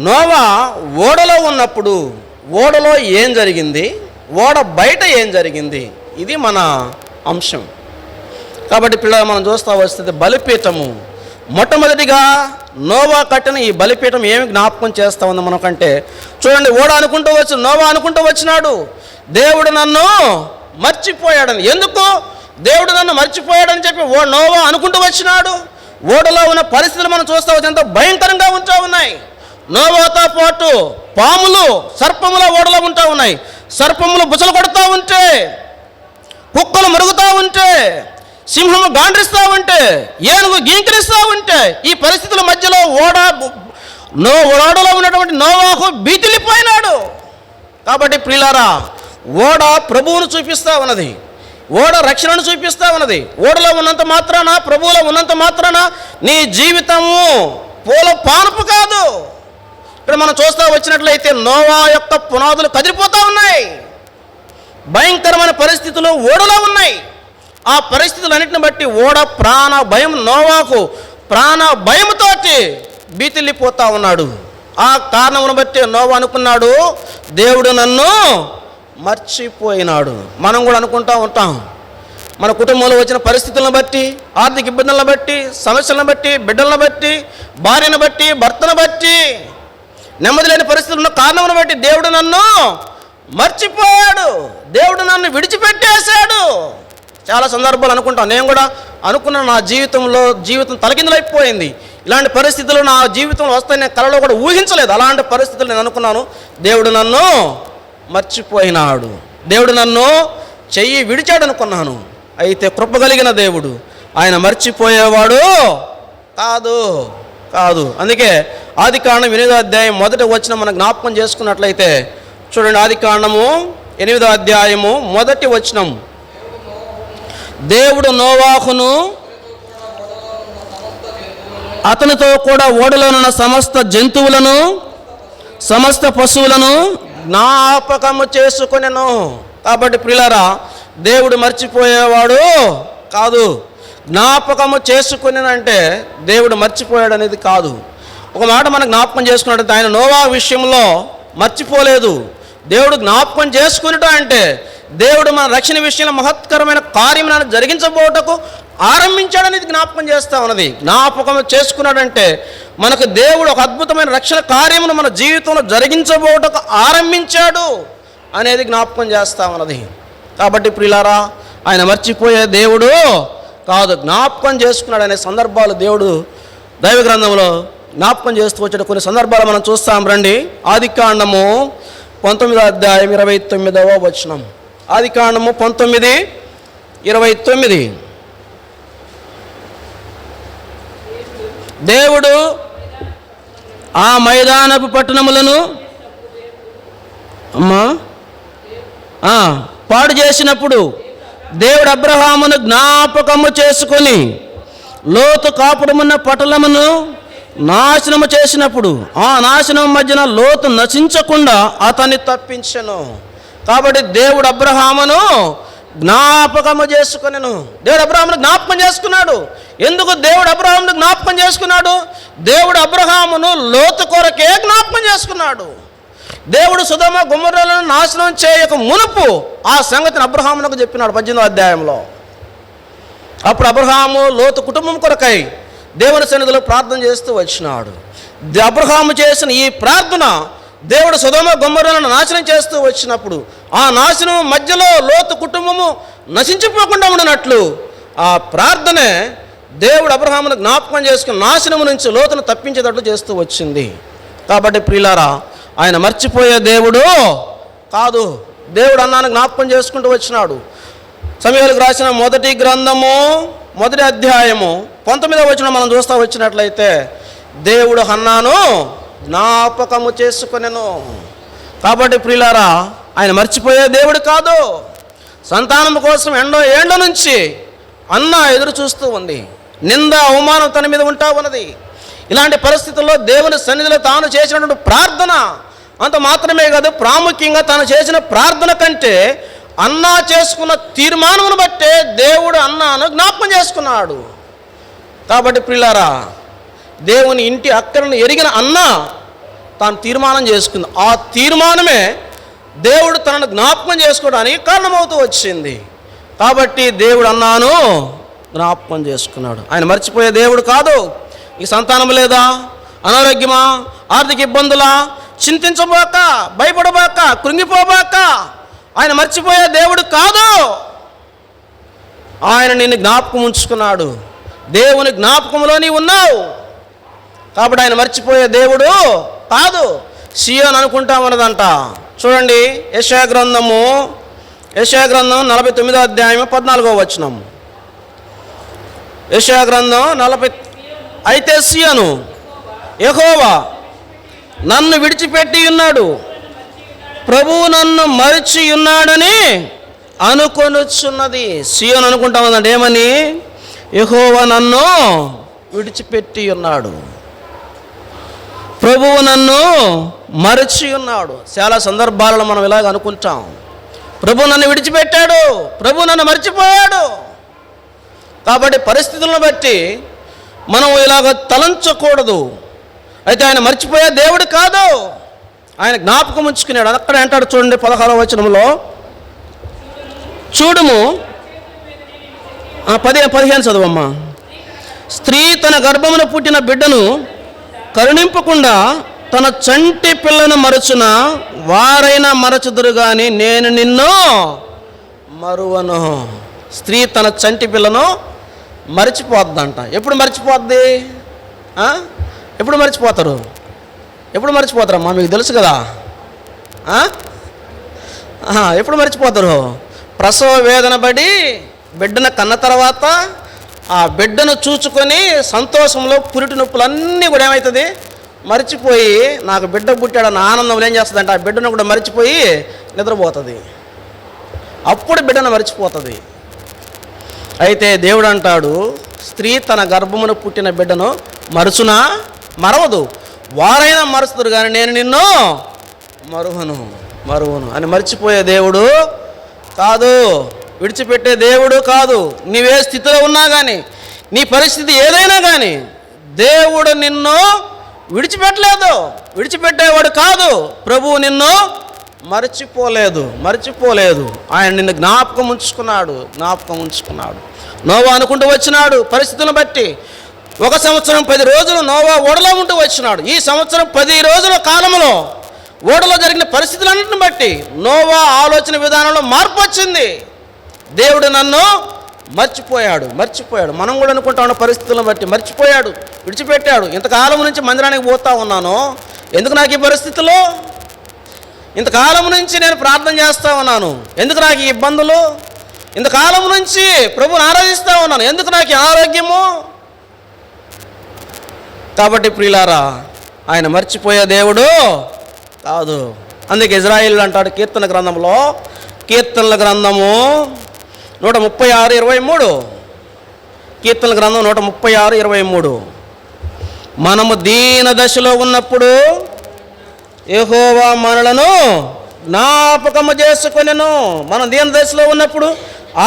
S1: నోవా ఓడలో ఉన్నప్పుడు ఓడలో ఏం జరిగింది, ఓడ బయట ఏం జరిగింది, ఇది మన అంశం. కాబట్టి పిల్లలు మనం చూస్తూ వస్తుంది బలిపీఠము. మొట్టమొదటిగా నోవా కట్టిన ఈ బలిపీఠం ఏమి జ్ఞాపకం చేస్తూ ఉంది మనకంటే, చూడండి, నోవా అనుకుంటూ వచ్చినాడు, దేవుడు నన్ను మర్చిపోయాడని. ఎందుకు దేవుడు నన్ను మర్చిపోయాడని చెప్పి నోవా అనుకుంటూ వచ్చినాడు? ఓడలో ఉన్న పరిస్థితులు మనం చూస్తూ వచ్చి ఎంతో భయంకరంగా ఉంటూ ఉన్నాయి. నోవాతో పాటు పాములు, సర్పముల ఓడలో ఉంటా ఉన్నాయి. సర్పములు బుసలు కొడుతూ ఉంటే, కుక్కలు మరుగుతూ ఉంటే, సింహము గాండ్రిస్తూ ఉంటే, ఏనుగు గీంకరిస్తూ ఉంటే, ఈ పరిస్థితుల మధ్యలో ఓడలో ఉన్నటువంటి నోవాహు భీతిల్లిపోయినాడు. కాబట్టి ప్రియులారా, ఓడ ప్రభువును చూపిస్తూ ఉన్నది, ఓడ రక్షణను చూపిస్తూ ఉన్నది. ఓడలో ఉన్నంత మాత్రాన, ప్రభువులో ఉన్నంత మాత్రాన నీ జీవితము పూల పానుపు కాదు. ఇక్కడ మనం చూస్తూ వచ్చినట్లయితే నోవా యొక్క పునాదులు కదిలిపోతూ ఉన్నాయి. భయంకరమైన పరిస్థితులు ఓడలో ఉన్నాయి. ఆ పరిస్థితులన్నింటిని బట్టి ఓడ ప్రాణ భయం, నోవాకు ప్రాణ భయంతోటి భీతిల్లిపోతూ ఉన్నాడు. ఆ కారణమును బట్టి నోవా అనుకున్నాడు, దేవుడు నన్ను మర్చిపోయినాడు. మనం కూడా అనుకుంటూ ఉంటాం, మన కుటుంబంలో వచ్చిన పరిస్థితులను బట్టి, ఆర్థిక ఇబ్బందులను బట్టి, సమస్యలను బట్టి, బిడ్డలను బట్టి, భార్యను బట్టి, భర్తను బట్టి, నెమ్మది లేని పరిస్థితులు ఉన్న కారణమును బట్టి దేవుడు నన్ను మర్చిపోయాడు, దేవుడు నన్ను విడిచిపెట్టేశాడు. చాలా సందర్భాలు అనుకుంటాం. నేను కూడా అనుకున్నాను, నా జీవితం తలకిందులైపోయింది, ఇలాంటి పరిస్థితులు నా జీవితంలో వస్తాయని నేను కలలో కూడా ఊహించలేదు. అలాంటి పరిస్థితులు నేను అనుకున్నాను, దేవుడు నన్ను మర్చిపోయినాడు, దేవుడు నన్ను చెయ్యి విడిచాడు అనుకున్నాను. అయితే కృప కలిగిన దేవుడు, ఆయన మర్చిపోయేవాడు కాదు. అందుకే ఆదికాండం 8వ అధ్యాయం 1వ వచనం మనం జ్ఞాపకం చేసుకున్నట్లయితే చూడండి, ఆదికాండము 8వ అధ్యాయము 1వ వచనం. దేవుడు నోవాహును అతనితో కూడా ఓడలోనున్న సమస్త జంతువులను, సమస్త పశువులను జ్ఞాపకము చేసుకొనెను. కాబట్టి ప్రియులారా, దేవుడు మర్చిపోయేవాడు కాదు. జ్ఞాపకము చేసుకునేనంటే దేవుడు మర్చిపోయాడు అనేది కాదు. ఒక మాట మనం జ్ఞాపకం చేసుకున్నట్టు, ఆయన నోవా విషయంలో మర్చిపోలేదు. దేవుడు జ్ఞాపకం చేసుకున్నట్టు అంటే దేవుడు మన రక్షణ విషయంలో మహత్కరమైన కార్యములను జరిగించబోటకు ఆరంభించాడనేది జ్ఞాపకం చేస్తూ ఉన్నది. జ్ఞాపకం చేసుకున్నాడంటే మనకు దేవుడు ఒక అద్భుతమైన రక్షణ కార్యమును మన జీవితంలో జరిగించబోటకు ఆరంభించాడు అనేది జ్ఞాపకం చేస్తూ ఉన్నది. కాబట్టి ప్రియులారా, ఆయన మర్చిపోయే దేవుడు కాదు, జ్ఞాపకం చేసుకున్నాడు అనే సందర్భాలు దేవుడు దైవ గ్రంథంలో జ్ఞాపకం చేస్తూ వచ్చే కొన్ని సందర్భాలు మనం చూస్తాం. రండి, ఆదికాండము 19వ అధ్యాయం 29వ వచనం. ఆదికాండము 19:29. దేవుడు ఆ మైదానపు పట్టణములను పాడు చేసినప్పుడు దేవుడు అబ్రహామును జ్ఞాపకము చేసుకొని లోతు కాపురమున్న పట్టణమును నాశనము చేసినప్పుడు ఆ నాశనం మధ్యన లోతు నశించకుండా అతన్ని తప్పించెను. కాబట్టి దేవుడు అబ్రహామును జ్ఞాపకము చేసుకొనెను. దేవుడు అబ్రహామును జ్ఞాపకం చేసుకున్నాడు. ఎందుకు దేవుడు అబ్రహామును జ్ఞాపకం చేసుకున్నాడు? దేవుడు అబ్రహామును లోతు కొరకే జ్ఞాపకం చేసుకున్నాడు. దేవుడు సొదొమ గొమొర్రాలను నాశనం చేయక మునుపు ఆ సంగతిని అబ్రహామునకు చెప్పినాడు 18వ అధ్యాయంలో. అప్పుడు అబ్రహాము లోతు కుటుంబం కొరకై దేవుని సన్నిధిలో ప్రార్థన చేస్తూ వచ్చినాడు. అబ్రహాము చేసిన ఈ ప్రార్థన దేవుడు సొదొమ గొమొర్రాలను నాశనం చేస్తూ వచ్చినప్పుడు ఆ నాశనం మధ్యలో లోతు కుటుంబము నశించిపోకుండా ఉండినట్లు ఆ ప్రార్థనే దేవుడు అబ్రహామును జ్ఞాపకం చేసుకుని నాశనము నుంచి లోతును తప్పించేటట్లు చేస్తూ వచ్చింది. కాబట్టి ప్రియులారా, ఆయన మర్చిపోయే దేవుడు కాదు. దేవుడు అన్నాను జ్ఞాపకం చేసుకుంటూ వచ్చినాడు. సమూయేలుకు రాసిన మొదటి గ్రంథము 1వ అధ్యాయము 19వ వచనం మనం చూస్తూ వచ్చినట్లయితే దేవుడు హన్నాను జ్ఞాపకము చేసుకొనెను. కాబట్టి ప్రియులారా, ఆయన మర్చిపోయే దేవుడు కాదు. సంతానం కోసం ఏండ్ల నుంచి అన్న ఎదురు చూస్తూ ఉంది. నింద అవమానం తన మీద ఉంటా ఉన్నది. ఇలాంటి పరిస్థితుల్లో దేవుని సన్నిధిలో తాను చేసినటువంటి ప్రార్థన అంత మాత్రమే కాదు, ప్రాముఖ్యంగా తాను చేసిన ప్రార్థన కంటే అన్నా చేసుకున్న తీర్మానమును బట్టే దేవుడు అన్నాను జ్ఞాపకం చేసుకున్నాడు. కాబట్టి ప్రియులారా, దేవుని ఇంటి అక్కరను ఎరిగిన అన్న తాను తీర్మానం చేసుకుంది. ఆ తీర్మానమే దేవుడు తనను జ్ఞాపకం చేసుకోవడానికి కారణమవుతూ వచ్చింది. కాబట్టి దేవుడు అన్నాను జ్ఞాపకం చేసుకున్నాడు. ఆయన మర్చిపోయే దేవుడు కాదు. ఈ సంతానం లేదా, అనారోగ్యమా, ఆర్థిక ఇబ్బందులా, చింతించబోక, భయపడబాక, కృంగిపోబాక. ఆయన మర్చిపోయే దేవుడు కాదు. ఆయన నిన్ను జ్ఞాపకం ఉంచుకున్నాడు. దేవుని జ్ఞాపకంలో నీవు ఉన్నావు. కాబట్టి ఆయన మర్చిపోయే దేవుడు కాదు. సియోను అనుకుంటామన్నదంట. చూడండి, యెషయా గ్రంథం 49వ అధ్యాయం 14వ వచనం. యెషయా గ్రంథం 40. అయితే సియోను యెహోవా నన్ను విడిచిపెట్టి ఉన్నాడు, ప్రభువు నన్ను మరిచి ఉన్నాడని అనుకొనుచున్నది. సియోను అనుకుంటామందండి ఏమని? యెహోవా నన్ను విడిచిపెట్టి ఉన్నాడు, ప్రభువు నన్ను మరిచి ఉన్నాడు. చాలా సందర్భాలలో మనం ఇలాగ అనుకుంటాం, ప్రభు నన్ను విడిచిపెట్టాడు, ప్రభు నన్ను మర్చిపోయాడు. కాబట్టి పరిస్థితులను బట్టి మనం ఇలాగ తలంచకూడదు. అయితే ఆయన మర్చిపోయే దేవుడు కాదు, ఆయన జ్ఞాపకం ఉంచుకున్నాడు. అక్కడ అంటాడు చూడండి 16వ వచనంలో, చూడుము 15 చదువమ్మా. స్త్రీ తన గర్భమున పుట్టిన బిడ్డను కరుణింపకుండా తన చంటి పిల్లను మరచున వారైనా మరచుదురు కానీ నేను నిన్ను మరువను. స్త్రీ తన చంటి పిల్లను మరిచిపోద్దంట. ఎప్పుడు మర్చిపోద్ది? ఎప్పుడు మర్చిపోతారు? ఎప్పుడు మర్చిపోతారమ్మా? మీకు తెలుసు కదా. ఎప్పుడు మర్చిపోతారు? ప్రసవ వేదన పడి బిడ్డను కన్న తర్వాత ఆ బిడ్డను చూచుకొని సంతోషంలో పురిటి నొప్పులన్నీ కూడా ఏమవుతుంది? మర్చిపోయి నాకు బిడ్డ పుట్టాడన్న ఆనందంలో ఏం చేస్తుందంటే ఆ బిడ్డను కూడా మర్చిపోయి నిద్రపోతుంది. అప్పుడు బిడ్డను మర్చిపోతుంది. అయితే దేవుడు అంటాడు, స్త్రీ తన గర్భమును పుట్టిన బిడ్డను మరచునా? మరవదు. వారైనా మరుస్తురు కానీ నేను నిన్ను మరువను అని మర్చిపోయే దేవుడు కాదు, విడిచిపెట్టే దేవుడు కాదు. నీవే స్థితిలో ఉన్నా కానీ, నీ పరిస్థితి ఏదైనా కానీ దేవుడు నిన్ను విడిచిపెట్టలేదు, విడిచిపెట్టేవాడు కాదు. ప్రభువు నిన్ను మర్చిపోలేదు. ఆయన నిన్ను జ్ఞాపకం ఉంచుకున్నాడు. నోవా అనుకుంటూ వచ్చినాడు పరిస్థితులను బట్టి. 1 సంవత్సరం 10 రోజులు నోవా ఓడలో ఉంటూ వచ్చినాడు. ఈ సంవత్సరం 10 రోజుల కాలంలో ఓడలో జరిగిన పరిస్థితులన్నింటిని బట్టి నోవా ఆలోచన విధానంలో మార్పు వచ్చింది. దేవుడు నన్ను మర్చిపోయాడు. మనం కూడా అనుకుంటా ఉన్న పరిస్థితులను బట్టి మర్చిపోయాడు, విడిచిపెట్టాడు. ఇంతకాలం నుంచి మందిరానికి పోతా ఉన్నాను, ఎందుకు నాకు ఈ పరిస్థితులు? ఇంతకాలం నుంచి నేను ప్రార్థన చేస్తూ ఉన్నాను, ఎందుకు నాకు ఈ ఇబ్బందులు? ఇంతకాలం నుంచి ప్రభువుని ఆరాధిస్తూ ఉన్నాను, ఎందుకు నాకు ఈ ఆరోగ్యము? కాబట్టి ప్రియులారా, ఆయన మర్చిపోయే దేవుడు కాదు. అందుకే ఇజ్రాయేలు అంటాడు కీర్తనల గ్రంథము 136:23. కీర్తనల గ్రంథం 136:23. మనము దీన దశలో ఉన్నప్పుడు యెహోవా మనలను జ్ఞాపకము చేసుకొనెను. మనం దీన దశలో ఉన్నప్పుడు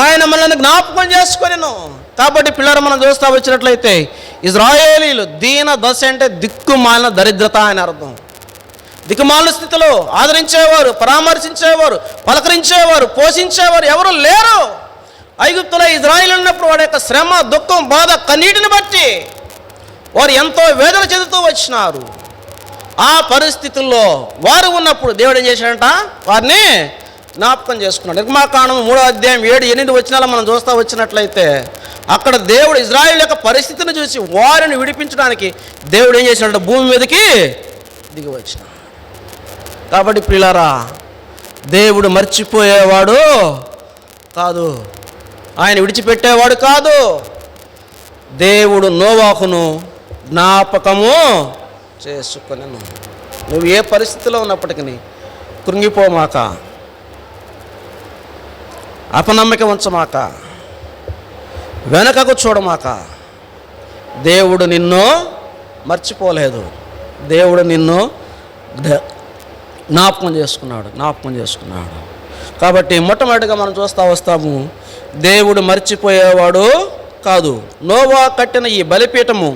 S1: ఆయన మనల్ని జ్ఞాపకం చేసుకొనెను. కాబట్టి పిల్లలు మనం చూస్తూ వచ్చినట్లయితే ఇజ్రాయేలీలు దీన దశ అంటే దిక్కుమాలిన దరిద్రత అని అర్థం. దిక్కుమాలిన స్థితిలో ఆదరించేవారు, పరామర్శించేవారు, పలకరించేవారు, పోషించేవారు ఎవరు లేరు. ఐగుప్తులో ఇజ్రాయేలు ఉన్నప్పుడు వాడి యొక్క శ్రమ, దుఃఖం, బాధ, కన్నీటిని బట్టి వారు ఎంతో వేదన చెందుతూ వచ్చినారు. ఆ పరిస్థితుల్లో వారు ఉన్నప్పుడు దేవుడు ఏం చేశాడంట? వారిని జ్ఞాపకం చేసుకున్నాడు. నిర్గమాకాండం 3:7-8 వచనాలు మనం చూస్తూ వచ్చినట్లయితే అక్కడ దేవుడు ఇజ్రాయేలు యొక్క పరిస్థితిని చూసి వారిని విడిపించడానికి దేవుడు ఏం చేశాడంట? భూమి మీదకి దిగి వచ్చినాడు. కాబట్టి ప్రియులారా, దేవుడు మర్చిపోయేవాడు కాదు, ఆయన విడిచిపెట్టేవాడు కాదు. దేవుడు నోవాహును జ్ఞాపకము చేసుకొనెను. నువ్వు ఏ పరిస్థితిలో ఉన్నప్పటికీ కృంగిపోమాక, అపనమ్మకం ఉంచమాక, వెనకకు చూడమాక. దేవుడు నిన్ను మర్చిపోలేదు, దేవుడు నిన్ను జ్ఞాపకం చేసుకున్నాడు. కాబట్టి మొట్టమొదటిగా మనం చూస్తూ వస్తాము, దేవుడు మర్చిపోయేవాడు కాదు. నోవా కట్టిన ఈ బలిపీఠము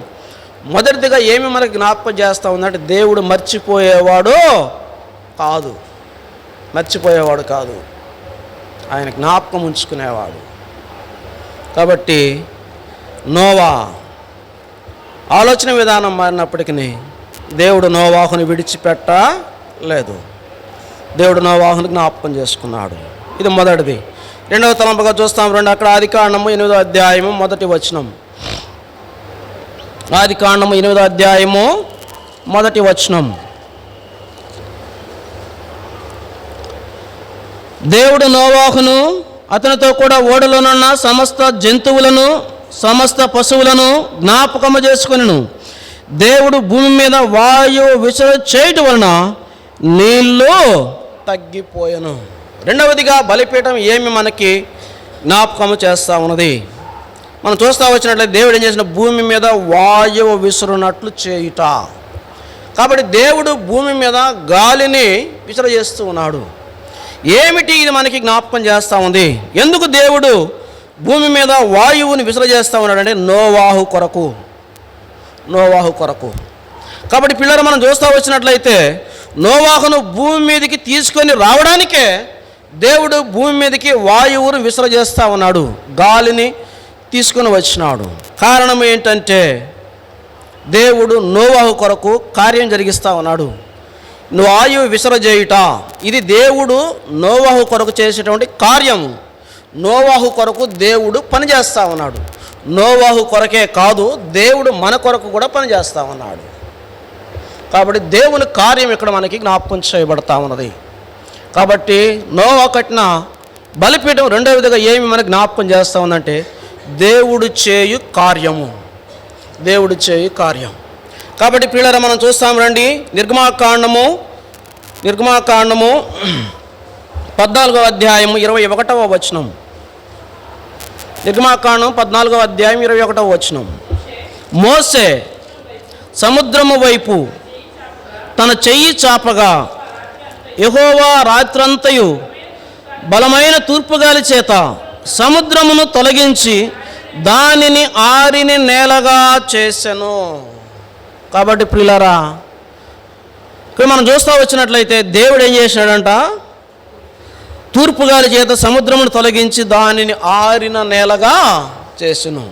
S1: మొదటిదిగా ఏమి మనకి జ్ఞాపకం చేస్తూ ఉందంటే దేవుడు మర్చిపోయేవాడు కాదు, ఆయన జ్ఞాపకం ఉంచుకునేవాడు. కాబట్టి నోవా ఆలోచన విధానం మారినప్పటికీ దేవుడు నోవాహుని విడిచిపెట్టలేదు, దేవుడు నోవాహుని జ్ఞాపకం చేసుకున్నాడు. ఇది మొదటిది. రెండవ తలంపుగా చూస్తాం. అక్కడ ఆదికాండము 8వ అధ్యాయము 1వ వచనం. ఆదికాండము 8వ అధ్యాయము 1వ వచనం. దేవుడు నోవాహును అతనితో కూడా ఓడలోనున్న సమస్త జంతువులను సమస్త పశువులను జ్ఞాపకము చేసుకొనెను. దేవుడు భూమి మీద వాయువు విసర చేయటం వలన నీళ్ళు తగ్గిపోయెను. రెండవదిగా బలిపీఠం ఏమి మనకి జ్ఞాపకము చేస్తూ ఉన్నది? మనం చూస్తూ వచ్చినట్లయితే దేవుడు ఏం చేసిన? భూమి మీద వాయువు విసురునట్లు చేయుట. కాబట్టి దేవుడు భూమి మీద గాలిని విసరజేస్తూ ఉన్నాడు. ఏమిటి ఇది మనకి జ్ఞాపకం చేస్తూ ఉంది? ఎందుకు దేవుడు భూమి మీద వాయువుని విసరజేస్తూ ఉన్నాడంటే నోవాహు కొరకు. కాబట్టి పిల్లలు మనం చూస్తూ వచ్చినట్లయితే నోవాహును భూమి మీదకి తీసుకొని రావడానికే దేవుడు భూమి మీదకి వాయువును విసరజేస్తూ ఉన్నాడు, గాలిని తీసుకొని వచ్చినాడు. కారణం ఏంటంటే దేవుడు నోవాహు కొరకు కార్యం జరిగిస్తూ ఉన్నాడు. వాయువు విసరజేయుట ఇది దేవుడు నోవాహు కొరకు చేసేటువంటి కార్యము. నోవాహు కొరకు దేవుడు పనిచేస్తూ ఉన్నాడు. నోవాహు కొరకే కాదు, దేవుడు మన కొరకు కూడా పనిచేస్తూ ఉన్నాడు. కాబట్టి దేవుని కార్యం ఇక్కడ మనకి జ్ఞాపకం చేయబడతా ఉన్నది. కాబట్టి నోవా కట్టిన బలిపీఠం రెండవ విధంగా ఏమి మనకి జ్ఞాపకం చేస్తూ ఉందంటే దేవుడు చేయు కార్యం. కాబట్టి పిల్లలు మనం చూస్తాం రండి. నిర్గమాకాండము 14వ అధ్యాయము 21వ వచనం. నిర్గమాకాండం 14వ అధ్యాయం 21వ వచనం. మోసే సముద్రము వైపు తన చెయ్యి చాపగా యెహోవా రాత్రంతయు బలమైన తూర్పుగాలి చేత సముద్రమును తొలగించి దానిని ఆరిని నేలగా చేసెను. కాబట్టి ప్రియులారా, ఇక్కడ మనం చూస్తూ వచ్చినట్లయితే దేవుడు ఏం చేసినాడంట? తూర్పుగాలి చేత సముద్రమును తొలగించి దానిని ఆరిన నేలగా చేసెను.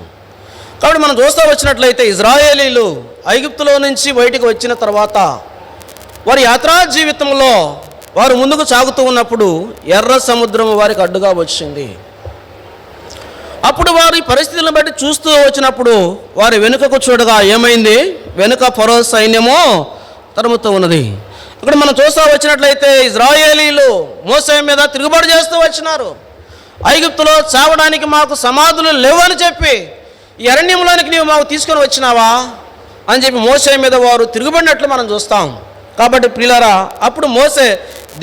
S1: కాబట్టి మనం చూస్తూ వచ్చినట్లయితే ఇజ్రాయేలీలు ఐగుప్తులో నుంచి బయటికి వచ్చిన తర్వాత వారి యాత్రా జీవితంలో వారు ముందుకు సాగుతూ ఉన్నప్పుడు ఎర్ర సముద్రం వారికి అడ్డుగా వచ్చింది. అప్పుడు వారు ఈ పరిస్థితులను బట్టి చూస్తూ వచ్చినప్పుడు వారి వెనుకకు చూడగా ఏమైంది? వెనుక ఫరో సైన్యము తరుముతూ ఉన్నది. ఇక్కడ మనం చూస్తూ వచ్చినట్లయితే ఇశ్రాయేలీలు మోసే మీద తిరుగుబాటు చేస్తూ వచ్చినారు. ఐగుప్తులో చావడానికి మాకు సమాధులు లేవని చెప్పి ఈ అరణ్యంలోనికి నీవు మాకు తీసుకొని వచ్చినావా అని చెప్పి మోసే మీద వారు తిరుగుబడినట్లు మనం చూస్తాం. కాబట్టి ప్రియులారా, అప్పుడు మోసే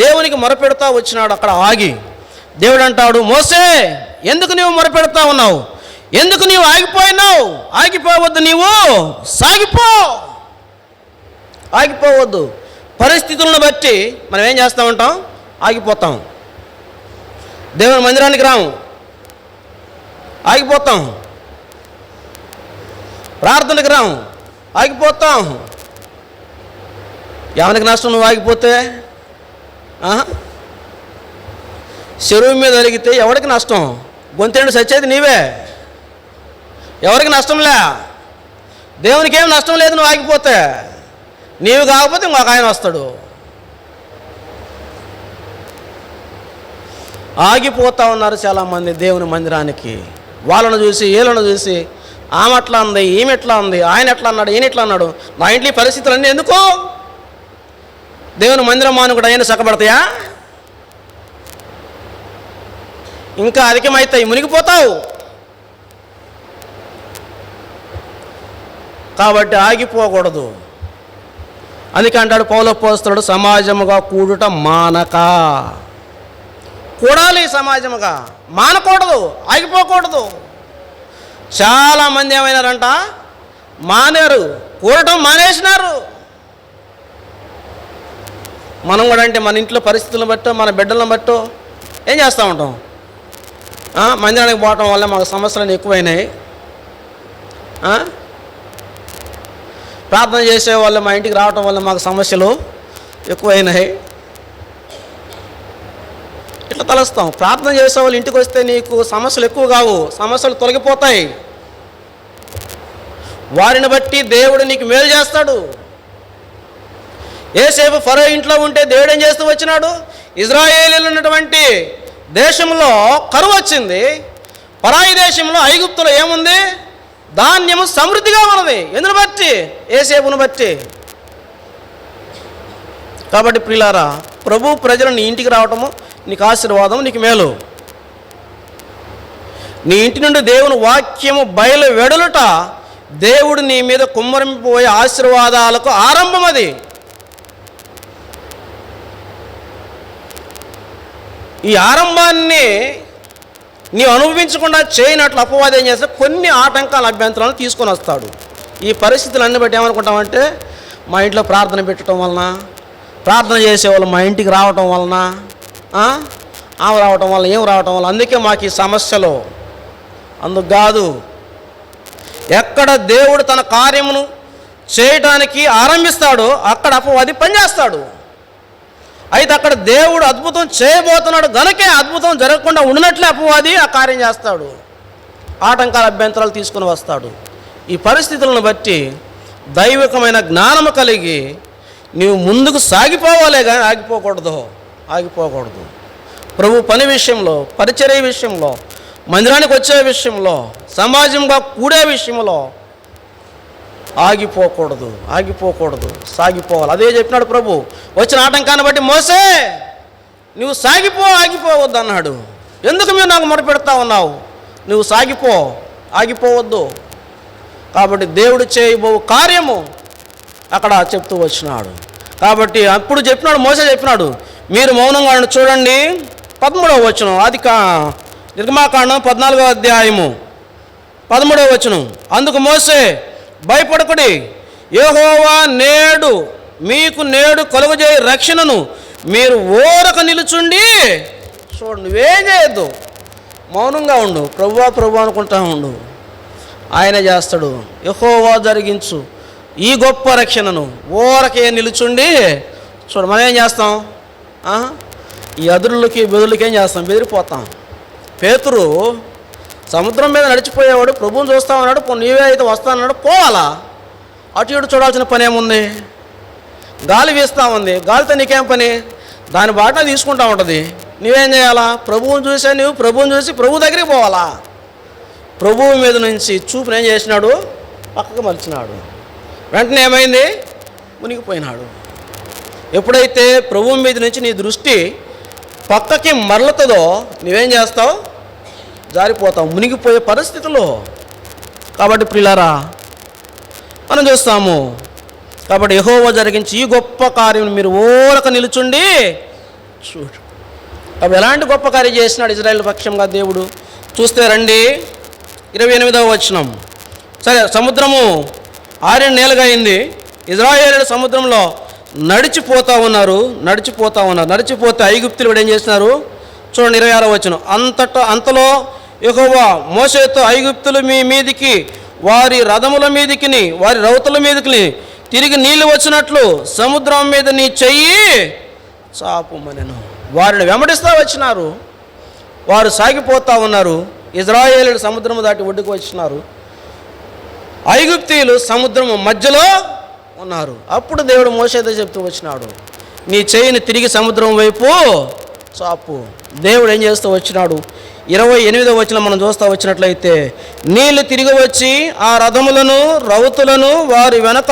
S1: దేవునికి మొరపెడతా వచ్చినాడు. అక్కడ ఆగి దేవుడు అంటాడు, మోసే ఎందుకు నీవు మొరపెడతా ఉన్నావు? ఎందుకు నీవు ఆగిపోయినావు? ఆగిపోవద్దు, నీవు సాగిపో, ఆగిపోవద్దు. పరిస్థితులను బట్టి మనం ఏం చేస్తూ ఉంటాం? ఆగిపోతాం. దేవుని మందిరానికి రాము, ఆగిపోతాం. ప్రార్థనకు రాము, ఆగిపోతాం. ఎవరికి నష్టం నువ్వు ఆగిపోతే? చెరువు మీద అలిగితే ఎవరికి నష్టం? గొంతేండు సచ్చేది నీవే. ఎవరికి నష్టంలే, దేవునికి ఏం నష్టం లేదు నువ్వు ఆగిపోతే. నీవు కాకపోతే ఇంకొక ఆయన వస్తాడు. ఆగిపోతా ఉన్నారు చాలామంది దేవుని మందిరానికి. వాళ్ళను చూసి వీళ్ళను చూసి ఆమె ఎట్లా ఉంది, ఈమె ఎట్లా ఉంది, ఆయన ఎట్లా అన్నాడు, ఈయన ఎట్లా అన్నాడు. మా ఇంట్లో పరిస్థితులన్నీ ఎందుకు? దేవుని మందిరం మానుకుడు అయినా చక్కబడతాయా? ఇంకా అధికమవుతాయి, మునిగిపోతావు. కాబట్టి ఆగిపోకూడదు. అందుకే అంటాడు పౌలు అపోస్తలుడు, సమాజముగా కూడుట మానక. కూడాలి సమాజముగా, మానకూడదు, ఆగిపోకూడదు. చాలామంది ఏమైనారంట? మానేరు, కూడటం మానేసినారు. మనం కూడా అంటే మన ఇంట్లో పరిస్థితులను బట్టో మన బిడ్డలను బట్టో ఏం చేస్తూ ఉంటాం? మందిరానికి పోవటం వల్ల మాకు సమస్యలు ఎక్కువైనాయి. ప్రార్థన చేసే వాళ్ళు మా ఇంటికి రావటం వల్ల మాకు సమస్యలు ఎక్కువైనాయి. ఇట్లా తలుస్తాం. ప్రార్థన చేసే వాళ్ళు ఇంటికి వస్తే నీకు సమస్యలు ఎక్కువ కావు, సమస్యలు తొలగిపోతాయి. వారిని బట్టి దేవుడు నీకు మేలు చేస్తాడు. ఏసేపు ఫరో ఇంట్లో ఉంటే దేవుడు ఏం చేస్తూ వచ్చినాడు? ఇశ్రాయేలీలు ఉన్నటువంటి దేశంలో కరువు వచ్చింది. పరాయి దేశంలో ఐగుప్తులో ఏముంది? ధాన్యము సమృద్ధిగా ఉన్నది. ఎందును బట్టి? ఏసేపును బట్టి. కాబట్టి ప్రియులారా, ప్రభు ప్రజలు నీ ఇంటికి రావటము నీకు ఆశీర్వాదం, నీకు మేలు. నీ ఇంటి నుండి దేవుని వాక్యము బయలు వెడలుట దేవుడు నీ మీద కుమ్మరింపోయే ఆశీర్వాదాలకు ఆరంభం. అది ఈ ఆరంభాన్ని నీవు అనుభవించకుండా చేయనట్లు అపవాదం ఏం చేస్తే కొన్ని ఆటంకాల అభ్యంతరాలను తీసుకొని వస్తాడు. ఈ పరిస్థితులన్నీ బట్టి ఏమనుకుంటామంటే మా ఇంట్లో ప్రార్థన పెట్టడం వలన, ప్రార్థన చేసేవాళ్ళు మా ఇంటికి రావటం వలన, ఆమె రావటం వల్ల, ఏం రావటం వల్ల అందుకే మాకు ఈ సమస్యలు. అందుకు కాదు. ఎక్కడ దేవుడు తన కార్యమును చేయటానికి ఆరంభిస్తాడో అక్కడ అపవాది పనిచేస్తాడు. అయితే అక్కడ దేవుడు అద్భుతం చేయబోతున్నాడు గనకే అద్భుతం జరగకుండా ఉండినట్లే అపవాది ఆ కార్యం చేస్తాడు. ఆటంకాల అభ్యంతరాలు తీసుకుని వస్తాడు. ఈ పరిస్థితులను బట్టి దైవికమైన జ్ఞానము కలిగి నీవు ముందుకు సాగిపోవాలే కానీ ఆగిపోకూడదు. ప్రభు పని విషయంలో, పరిచర్య విషయంలో, మందిరానికి వచ్చే విషయంలో, సమాజంగా కూడే విషయంలో ఆగిపోకూడదు, సాగిపోవాలి. అదే చెప్పినాడు ప్రభు. వచ్చిన ఆటంకాన్ని బట్టి మోసే నువ్వు ఆగిపోవద్దు అన్నాడు. ఎందుకు మీరు నాకు మొరపెడతా ఉన్నావు? నువ్వు ఆగిపోవద్దు. కాబట్టి దేవుడు చేయబో కార్యము అక్కడ చెప్తూ వచ్చినాడు. కాబట్టి అప్పుడు చెప్పినాడు, మోసే చెప్పినాడు, మీరు మౌనంగా చూడండి. 13వ వచనం, నిర్గమాకాండం 14వ అధ్యాయము 13వ వచనం. అందుకు మోసే, భయపడకుడి, యెహోవా నేడు కలుగజేయ రక్షణను మీరు ఓరక నిలుచుండి చూడు. నువ్వేం చేయొద్దు, మౌనంగా ఉండు. ప్రభు అనుకుంటా ఉండు, ఆయన చేస్తాడు. యెహోవా జరిగించు ఈ గొప్ప రక్షణను, ఓరకే నిలుచుండి చూడు. మనం ఏం చేస్తాం? ఈ అదురులకి బెదురులకి ఏం చేస్తాం? బెదిరిపోతాం. పేతురు సముద్రం మీద నడిచిపోయేవాడు, ప్రభువుని చూస్తా ఉన్నాడు. నీవే అయితే వస్తానన్నాడు, పోవాలా? అటు ఇటు చూడాల్సిన పని ఏముంది? గాలి వీస్తూ ఉంది, గాలితో నీకేం పని? దాని బాట తీసుకుంటా ఉంటుంది. నువ్వేం చేయాలా? ప్రభువుని చూసి ప్రభు దగ్గరికి పోవాలా? ప్రభువు మీద నుంచి చూపును ఏం చేసినాడు, పక్కకు మలిచినాడు. వెంటనే ఏమైంది, మునిగిపోయినాడు. ఎప్పుడైతే ప్రభువు మీద నుంచి నీ దృష్టి పక్కకి మరలుతుందో నువ్వేం చేస్తావు, జారిపోతావు, మునిగిపోయే పరిస్థితుల్లో. కాబట్టి ప్రియులారా మనం చూస్తాము. కాబట్టి యెహోవా జరిగించి ఈ గొప్ప కార్యం మీరు ఓరక నిలుచుండి చూడు. కాబట్టి ఎలాంటి గొప్ప కార్యం చేసినాడు ఇజ్రాయేల్ పక్షంగా దేవుడు చూస్తే రండి 28వ వచనం. సరే, సముద్రము ఆరిన నేలగా అయింది. ఇజ్రాయేలు సముద్రంలో నడిచిపోతూ ఉన్నారు. నడిచిపోతే ఐగుప్తులు కూడా ఏం చేస్తున్నారు చూడండి 26వ వచనం. అంతలో యెహోవా మోషేతో ఐగుప్తులు మీ మీదికి వారి రథముల మీదికిని వారి రౌతుల మీదికి తిరిగి నీళ్లు వచ్చినట్లు సముద్రం మీద నీ చెయ్యి చాపుమనెను. వారిని వెంబడిస్తూ వచ్చినారు, వారు సాగిపోతూ ఉన్నారు. ఇజ్రాయేలు సముద్రము దాటి ఒడ్డుకు వచ్చినారు, ఐగుప్తీయులు సముద్రము మధ్యలో ఉన్నారు. అప్పుడు దేవుడు మోషేతో చెప్తూ వచ్చినాడు, నీ చెయ్యిని తిరిగి సముద్రం వైపు చాపు. దేవుడు ఏం చేస్తూ వచ్చినాడు 28వ వచనం మనం చూస్తూ వచ్చినట్లయితే, నీళ్లు తిరిగి వచ్చి ఆ రథములను రౌతులను వారి వెనక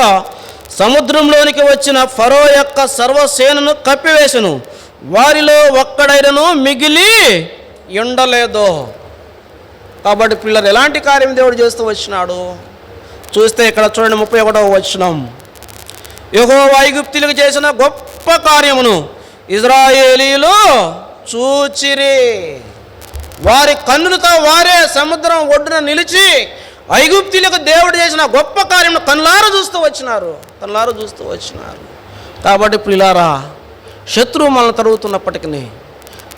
S1: సముద్రంలోనికి వచ్చిన ఫరో యొక్క సర్వసేనను కప్పివేసెను, వారిలో ఒక్కడైనను మిగిలి ఉండలేదు. కాబట్టి పిల్లలు ఎలాంటి కార్యం దేవుడు చేస్తూ వచ్చినాడు చూస్తే ఇక్కడ చూడండి 31వ వచనం. యెహోవా ఐగుప్తీయులకు చేసిన గొప్ప కార్యమును ఇజ్రాయేలీయులు చూచిరి. వారి కన్నులతో వారే సముద్రం ఒడ్డున నిలిచి ఐగుప్తీయులకు దేవుడు చేసిన గొప్ప కార్యం కన్నులారా చూస్తూ వచ్చినారు. కాబట్టి ప్రియులారా, శత్రువు మనల్ని తరుగుతున్నప్పటికీ,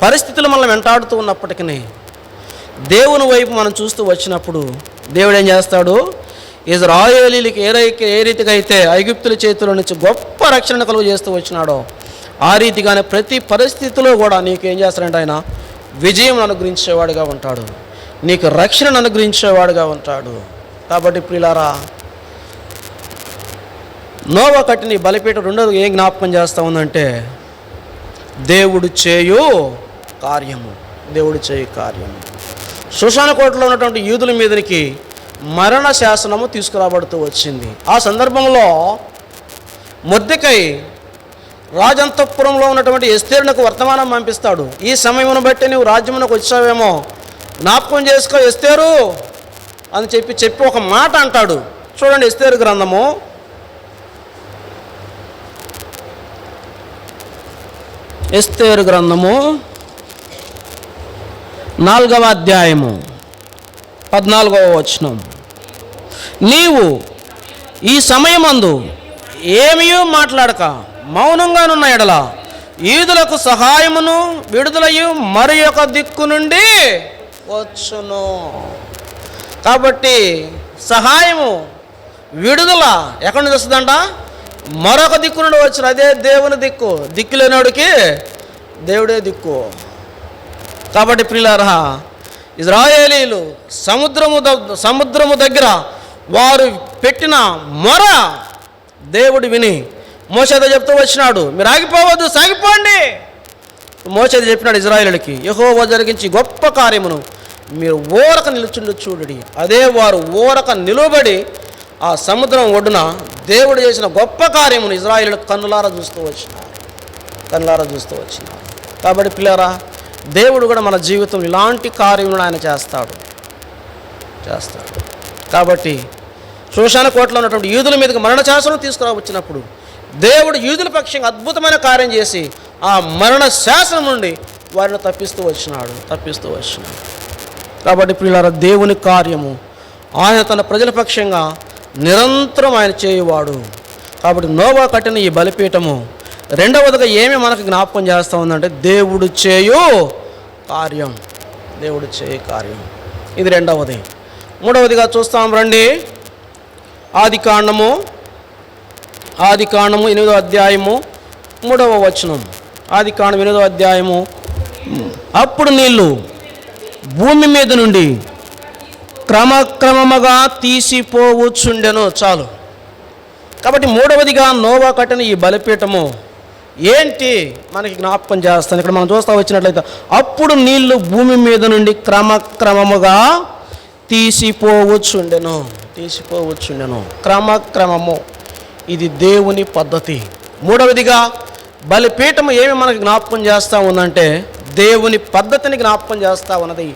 S1: పరిస్థితులు మనల్ని వెంటాడుతూ ఉన్నప్పటికీ, దేవుని వైపు మనం చూస్తూ వచ్చినప్పుడు దేవుడు ఏం చేస్తాడు, ఇజ్రాయేలీలకు ఏ రీతిగా అయితే ఐగుప్తుల చేతుల నుంచి గొప్ప రక్షణ కలుగు చేస్తూ వచ్చినాడో ఆ రీతిగానే ప్రతి పరిస్థితిలో కూడా నీకు ఏం చేస్తాడంటే ఆయన విజయం అనుగ్రహించేవాడుగా ఉంటాడు, నీకు రక్షణను అనుగ్రహించేవాడుగా ఉంటాడు. కాబట్టి ప్రియులారా, నోవా కట్టిన బలిపీఠం రెండోది ఏం జ్ఞాపకం చేస్తూ ఉందంటే దేవుడు చేయు కార్యము. శోషాన కోటలో ఉన్నటువంటి యూదుల మీదకి మరణ శాసనము తీసుకురాబడుతూ వచ్చింది. ఆ సందర్భంలో మొర్దెకై రాజంతఃపురంలో ఉన్నటువంటి ఎస్తేరునకు వర్తమానం పంపిస్తాడు. ఈ సమయమును బట్టి నువ్వు రాజ్యమునకు వచ్చావేమో, జ్ఞాపకం చేసుకో ఎస్తేరు అని చెప్పి ఒక మాట అంటాడు. చూడండి ఎస్తేరు గ్రంథము 4వ అధ్యాయము 14వ వచనం. నీవు ఈ సమయమందు ఏమీ మాట్లాడక మౌనంగానున్న ఎడల యూదులకు సహాయమును విడుదలయు మరి ఒక దిక్కు నుండి వచ్చును. కాబట్టి సహాయము విడుదల ఎక్కడి నుంచి వస్తుందంట, మరొక దిక్కు నుండి వచ్చిన అదే దేవుని దిక్కు. దిక్కు లేనివాడికి దేవుడే దిక్కు. కాబట్టి ప్రియులారా, ఇజ్రాయేలీలు సముద్రము దగ్గర వారు పెట్టిన మొర దేవుడు విని మోషేతో చెప్తూ వచ్చినాడు, మీరు ఆగిపోవద్దు, సాగిపోండి. మోషేతో చెప్పినాడు ఇజ్రాయేలులకి, యెహోవా జరిగించి గొప్ప కార్యమును మీరు ఓరక నిలుచుండి చూడండి. అదే వారు ఓరక నిలబడి ఆ సముద్రం ఒడ్డున దేవుడు చేసిన గొప్ప కార్యమును ఇజ్రాయేలు కన్నులారా చూస్తూ వచ్చినారు. కాబట్టి పిల్లరా, దేవుడు కూడా మన జీవితం ఇలాంటి కార్యములను ఆయన చేస్తాడు. కాబట్టి శోషాన కోటలో ఉన్నటువంటి యూదుల మీదకి మరణ శాసనం తీసుకురావచ్చినప్పుడు దేవుడు యూదుల పక్షంగా అద్భుతమైన కార్యం చేసి ఆ మరణ శాసనం నుండి వారిని తప్పిస్తూ వచ్చినాడు. కాబట్టి ప్రియులారా, దేవుని కార్యము ఆయన తన ప్రజల పక్షంగా నిరంతరం ఆయన చేయువాడు. కాబట్టి నోవా కట్టిన ఈ బలిపీఠము రెండవదిగా ఏమి మనకు జ్ఞాపకం చేస్తూ ఉందంటే దేవుడు చేయు కార్యం. ఇది రెండవది. మూడవదిగా చూస్తాం రండి, ఆది కాండము 8వ అధ్యాయము 3వ వచనం. ఆది కాండం 8వ అధ్యాయము. అప్పుడు నీళ్లు భూమి మీద నుండి క్రమక్రమముగా తీసిపోవచ్చుండెను. చాలు. కాబట్టి మూడవదిగా నోవా కట్టిన ఈ బలిపీఠము ఏంటి మనకి జ్ఞాపకం చేస్తాను. ఇక్కడ మనం చూస్తా వచ్చినట్లయితే అప్పుడు నీళ్లు భూమి మీద నుండి క్రమక్రమముగా తీసిపోవచ్చుండెను. క్రమక్రమము ఇది దేవుని పద్ధతి. మూడవదిగా బలిపీఠము ఏమి మనకు జ్ఞాపకం చేస్తూ ఉందంటే దేవుని పద్ధతిని జ్ఞాపకం చేస్తూ ఉన్నది.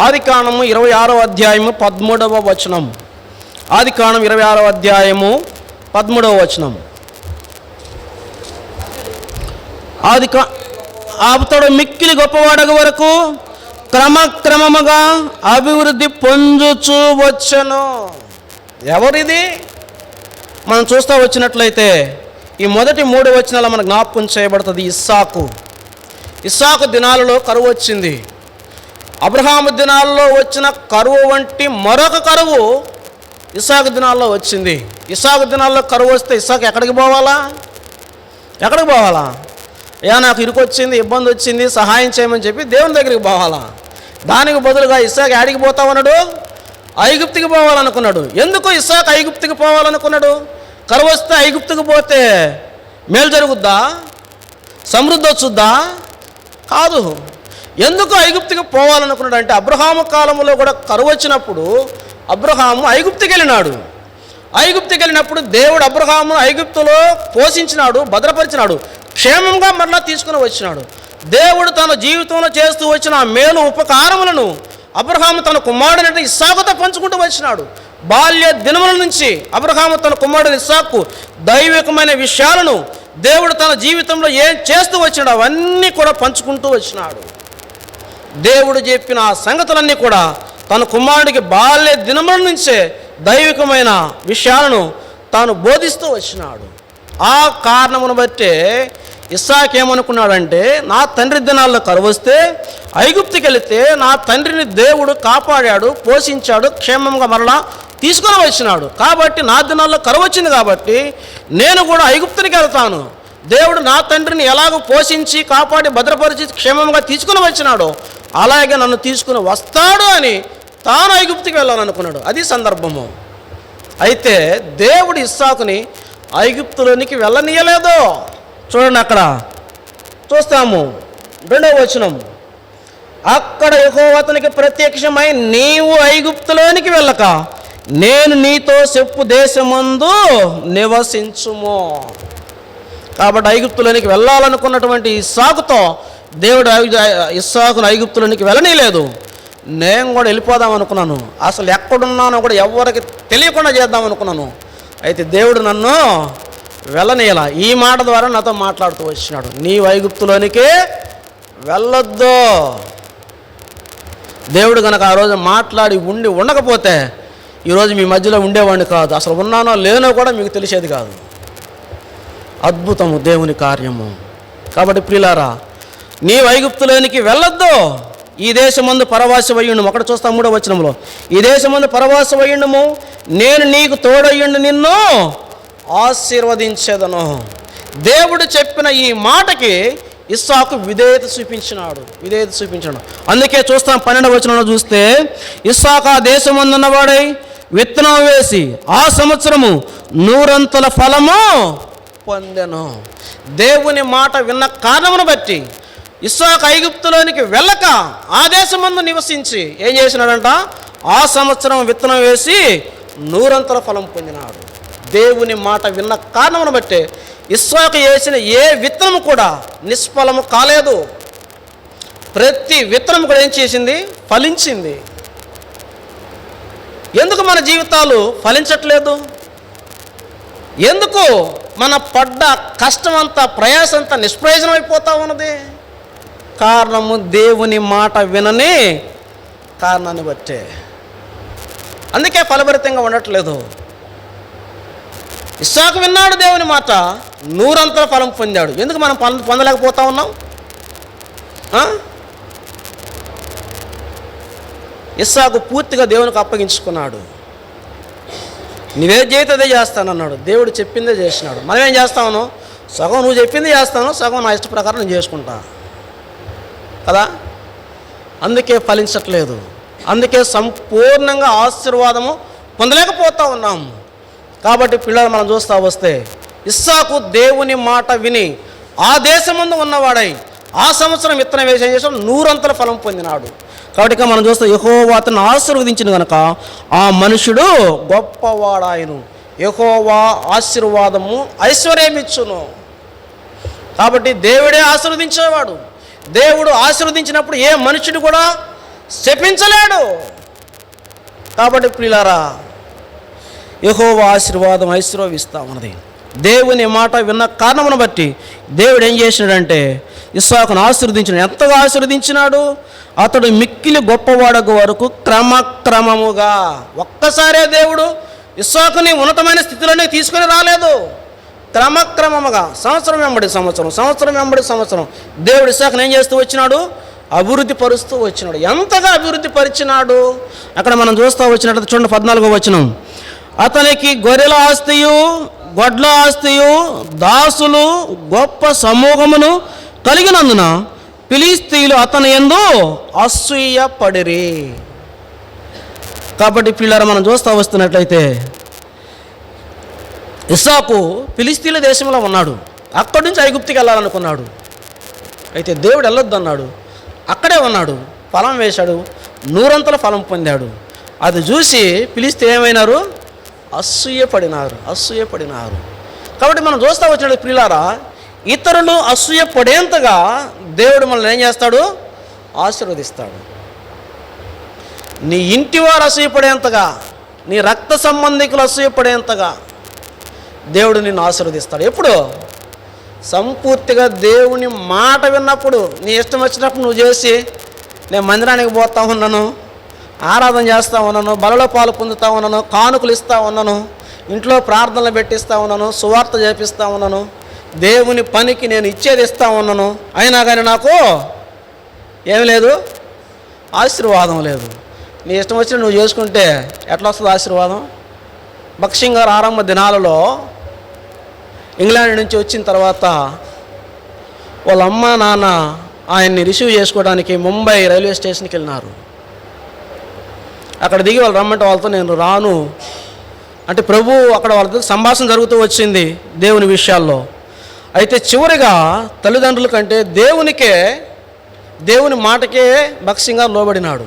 S1: ఆదికాండము 26వ అధ్యాయము 13వ వచనం. ఆదికాండం 26వ అధ్యాయము 13వ వచనం. అతడు మిక్కిలి గొప్పవాడగ వరకు క్రమక్రమముగా అభివృద్ధి పొందుచూ వచ్చెను. ఎవరిది? మనం చూస్తూ వచ్చినట్లయితే ఈ మొదటి 3 వచనాలు మనకు జ్ఞాపకం చేయబడుతుంది. ఇస్సాకు దినాలలో కరువు వచ్చింది. అబ్రహాము దినాల్లో వచ్చిన కరువు వంటి మరొక కరువు ఇస్సాకు దినాల్లో వచ్చింది. ఇస్సాకు దినాల్లో కరువు వస్తే ఇస్సాకు ఎక్కడికి పోవాలా? నాకు ఇరుకొచ్చింది, ఇబ్బంది వచ్చింది, సహాయం చేయమని చెప్పి దేవుని దగ్గరికి పోవాలా? దానికి బదులుగా ఇస్సాకు యాడికి పోతామన్నాడు? ఐగుప్తుకి పోవాలనుకున్నాడు. ఎందుకు ఇస్సాకు ఐగుప్తుకి పోవాలనుకున్నాడు? కరువు వస్తే ఐగుప్తుకి పోతే మేలు జరుగుద్దా? సమృద్ధి వచ్చుద్దా? కాదు. ఎందుకు ఐగుప్తుకి పోవాలనుకున్నాడు అంటే అబ్రహాము కాలంలో కూడా కరువు వచ్చినప్పుడు అబ్రహాము ఐగుప్తుకి వెళ్ళినప్పుడు దేవుడు అబ్రహామును ఐగుప్తులో పోషించినాడు, భద్రపరిచినాడు, క్షేమంగా మరలా తీసుకుని వచ్చినాడు. దేవుడు తన జీవితంలో చేస్తూ వచ్చిన మేలు ఉపకారములను అబ్రహాము తన కుమారుడైన ఇస్సాకుతో పంచుకుంటూ వచ్చినాడు. బాల్య దినముల నుంచి అబ్రహాము తన కుమారుడు ఇస్సాకు దైవికమైన విషయాలను దేవుడు తన జీవితంలో ఏం చేస్తూ వచ్చినాడు అవన్నీ కూడా పంచుకుంటూ వచ్చినాడు. దేవుడు చెప్పిన ఆ సంగతులన్నీ కూడా తన కుమారుడికి బాల్య దినముల నుంచే దైవికమైన విషయాలను తాను బోధిస్తూ వచ్చినాడు. ఆ కారణమును బట్టే ఇస్సాకు ఏమనుకున్నాడంటే నా తండ్రి దినాల్లో కరువు వస్తే ఐగుప్తుకి వెళితే నా తండ్రిని దేవుడు కాపాడాడు, పోషించాడు, క్షేమంగా మరలా తీసుకొని వచ్చినాడు. కాబట్టి నా దినాల్లో కరువు వచ్చింది కాబట్టి నేను కూడా ఐగుప్తునికి వెళ్తాను. దేవుడు నా తండ్రిని ఎలాగో పోషించి కాపాడి భద్రపరిచి క్షేమంగా తీసుకుని వచ్చినాడో అలాగే నన్ను తీసుకుని వస్తాడు అని తాను ఐగుప్తుకి వెళ్ళాలనుకున్నాడు. అది సందర్భము. అయితే దేవుడు ఇస్సాకుని ఐగుప్తులోనికి వెళ్ళనీయలేదు. చూడండి, అక్కడ చూస్తాము 2వ వచనం. అక్కడ యెహోవా అతనికి ప్రత్యక్షమై నీవు ఐగుప్తులోనికి వెళ్ళక నేను నీతో చెప్పు దేశమందు నివసించుము. కాబట్టి ఐగుప్తులోనికి వెళ్ళాలనుకున్నటువంటి ఇస్సాకుతో దేవుడు ఇస్సాకును ఐగుప్తులోనికి వెళ్ళనీయలేదు. నేను కూడా వెళ్ళిపోదాం అనుకున్నాను, అసలు ఎక్కడున్నానో కూడా ఎవరికి తెలియకుండా చేద్దాం అనుకున్నాను. అయితే దేవుడు నన్ను వెళ్ళనీయాల. ఈ మాట ద్వారా నాతో మాట్లాడుతూ వచ్చినాడు. నీవు ఐగుప్తులోనికి వెళ్ళొద్దు. దేవుడు కనుక ఆ రోజు మాట్లాడి ఉండకపోతే ఈరోజు మీ మధ్యలో ఉండేవాడిని కాదు. అసలు ఉన్నానో లేనో కూడా మీకు తెలిసేది కాదు. అద్భుతము దేవుని కార్యము. కాబట్టి ప్రియులారా, నీవు ఐగుప్తులోనికి వెళ్ళొద్దు. ఈ దేశమందు పరవాసమయ్యుండుము. అక్కడ చూస్తాం 3వ వచనంలో, ఈ దేశమందు పరవాసమయ్యుండుము, నేను నీకు తోడయ్యుండి నిన్ను ఆశీర్వదించేదను. దేవుడు చెప్పిన ఈ మాటకి ఇస్సాకు విధేయత చూపించినాడు. అందుకే చూస్తాం 12వ వచనంలో చూస్తే, ఇస్సాకు ఆ దేశమందున్నవాడై విత్తనం వేసి ఆ సంవత్సరము 100 ఫలము పొందెను. దేవుని మాట విన్న కారణమును బట్టి ఇస్సాకు ఐగుప్తులోనికి వెళ్ళక ఆ దేశమందు నివసించి ఏం చేసినాడంట? ఆ సంవత్సరం విత్తనం వేసి 100 ఫలం పొందినాడు. దేవుని మాట విన్న కారణమును బట్టి ఇస్సాకు వేసిన ఏ విత్తనం కూడా నిష్ఫలము కాలేదు. ప్రతి విత్తనం కూడా ఏం చేసింది? ఫలించింది. ఎందుకు మన జీవితాలు ఫలించట్లేదు? ఎందుకు మన పడ్డ కష్టమంతా ప్రయాసంతా నిష్ప్రయోజనం అయిపోతా ఉన్నది? కారణము దేవుని మాట వినని కారణాన్ని బట్టే. అందుకే ఫలభరితంగా ఉండట్లేదు. ఇస్సాకు విన్నాడు దేవుని మాట, 100 ఫలం పొందాడు. ఎందుకు మనం పొందలేకపోతా ఉన్నాం? ఇస్సాకు పూర్తిగా దేవునికి అప్పగించుకున్నాడు. నువ్వే చేస్తే అదే చేస్తానన్నాడు. దేవుడు చెప్పిందే చేసినాడు. మనం ఏం చేస్తాను? సగం నువ్వు చెప్పింది చేస్తాను, సగం నా ఇష్ట ప్రకారం నేను చేసుకుంటా కదా. అందుకే ఫలించట్లేదు. అందుకే సంపూర్ణంగా ఆశీర్వాదము పొందలేకపోతా ఉన్నాము. కాబట్టి పిల్లలు మనం చూస్తూ వస్తే ఇస్సాకు దేవుని మాట విని ఆ దేశమందు ఉన్నవాడై ఆ సంవత్సరం విత్తనం వేసి ఏం చేసాడు, 100 ఫలం పొందినాడు. కాబట్టి ఇక మనం చూస్తే యెహోవా అతను ఆశీర్వదించిన కనుక ఆ మనుషుడు గొప్పవాడాయను. యెహోవా ఆశీర్వాదము ఐశ్వర్యమిచ్చును. కాబట్టి దేవుడే ఆశీర్వదించేవాడు. దేవుడు ఆశీర్వదించినప్పుడు ఏ మనుషుడు కూడా శపించలేడు. కాబట్టి ప్రియులారా, యెహోవా ఆశీర్వాదం ఐశ్వర్యమిస్తా ఉన్నది. దేవుని మాట విన్న కారణమును బట్టి దేవుడు ఏం చేసినాడంటే ఇస్సాకును ఆశీర్వదించినాడు. ఎంతగా ఆశీర్వదించినాడు? అతడు మిక్కిలి గొప్పవాడకు వరకు క్రమక్రమముగా. ఒక్కసారే దేవుడు ఇస్సాకుని ఉన్నతమైన స్థితిలోనే తీసుకొని రాలేదు. క్రమక్రమముగా సంవత్సరం వెంబడి సంవత్సరం దేవుడు ఇస్సాకుని ఏం చేస్తూ వచ్చినాడు? అభివృద్ధి పరుస్తూ వచ్చినాడు. ఎంతగా అభివృద్ధి పరిచినాడు అక్కడ మనం చూస్తూ వచ్చినట్టు చూడండి, 14వ వచనం. అతనికి గొర్రెల ఆస్తియు గొడ్ల ఆస్తియు దాసులు గొప్ప సమూహమును కలిగినందున ఫిలిష్తీయులు అతని యందు అసూయపడిరి. కాబట్టి పిల్లలు మనం చూస్తూ వస్తున్నట్లయితే ఇస్సాకు ఫిలిష్తీయుల దేశంలో ఉన్నాడు. అక్కడి నుంచి ఐగుప్తుకి వెళ్ళాలనుకున్నాడు. అయితే దేవుడు వెళ్ళొద్దు అన్నాడు. అక్కడే ఉన్నాడు. ఫలం వేశాడు, 100 ఫలం పొందాడు. అది చూసి ఫిలిష్తీయులు ఏమైనారు? అసూయపడినారు. కాబట్టి మనం చూస్తూ వచ్చినట్టు ప్రియులారా, ఇతరులు అసూయపడేంతగా దేవుడు మనల్ని ఏం చేస్తాడు? ఆశీర్వదిస్తాడు. నీ ఇంటి వారు అసూయపడేంతగా, నీ రక్త సంబంధికులు అసూయపడేంతగా దేవుడు నిన్ను ఆశీర్వదిస్తాడు. ఎప్పుడు? సంపూర్తిగా దేవుని మాట విన్నప్పుడు. నీ ఇష్టం వచ్చినప్పుడు నువ్వు చేసి, నేను మందిరానికి పోతా ఉన్నాను, ఆరాధన చేస్తూ ఉన్నాను, బలలో పాలు పొందుతూ ఉన్నాను, కానుకలు ఇస్తూ ఉన్నాను, ఇంట్లో ప్రార్థనలు పెట్టిస్తూ ఉన్నాను, సువార్త చేపిస్తూ ఉన్నాను, దేవుని పనికి నేను ఇచ్చేది ఇస్తూ ఉన్నాను, అయినా కానీ నాకు ఏమి లేదు, ఆశీర్వాదం లేదు. నీ ఇష్టం వచ్చి నువ్వు చేసుకుంటే ఎట్లా వస్తుంది ఆశీర్వాదం? బక్సింగ్ గారు ఆరంభ దినాలలో ఇంగ్లాండ్ నుంచి వచ్చిన తర్వాత వాళ్ళ అమ్మ నాన్న ఆయన్ని రిసీవ్ చేసుకోవడానికి ముంబై రైల్వే స్టేషన్కి వెళ్ళినారు. అక్కడ దిగి వాళ్ళు రమ్మంటే వాళ్ళతో నేను రాను అంటే ప్రభు అక్కడ వాళ్ళతో సంభాషణ జరుగుతూ వచ్చింది దేవుని విషయాల్లో. అయితే చివరిగా తల్లిదండ్రుల కంటే దేవుని మాటకే బక్సింగ్ గారు లోబడినాడు.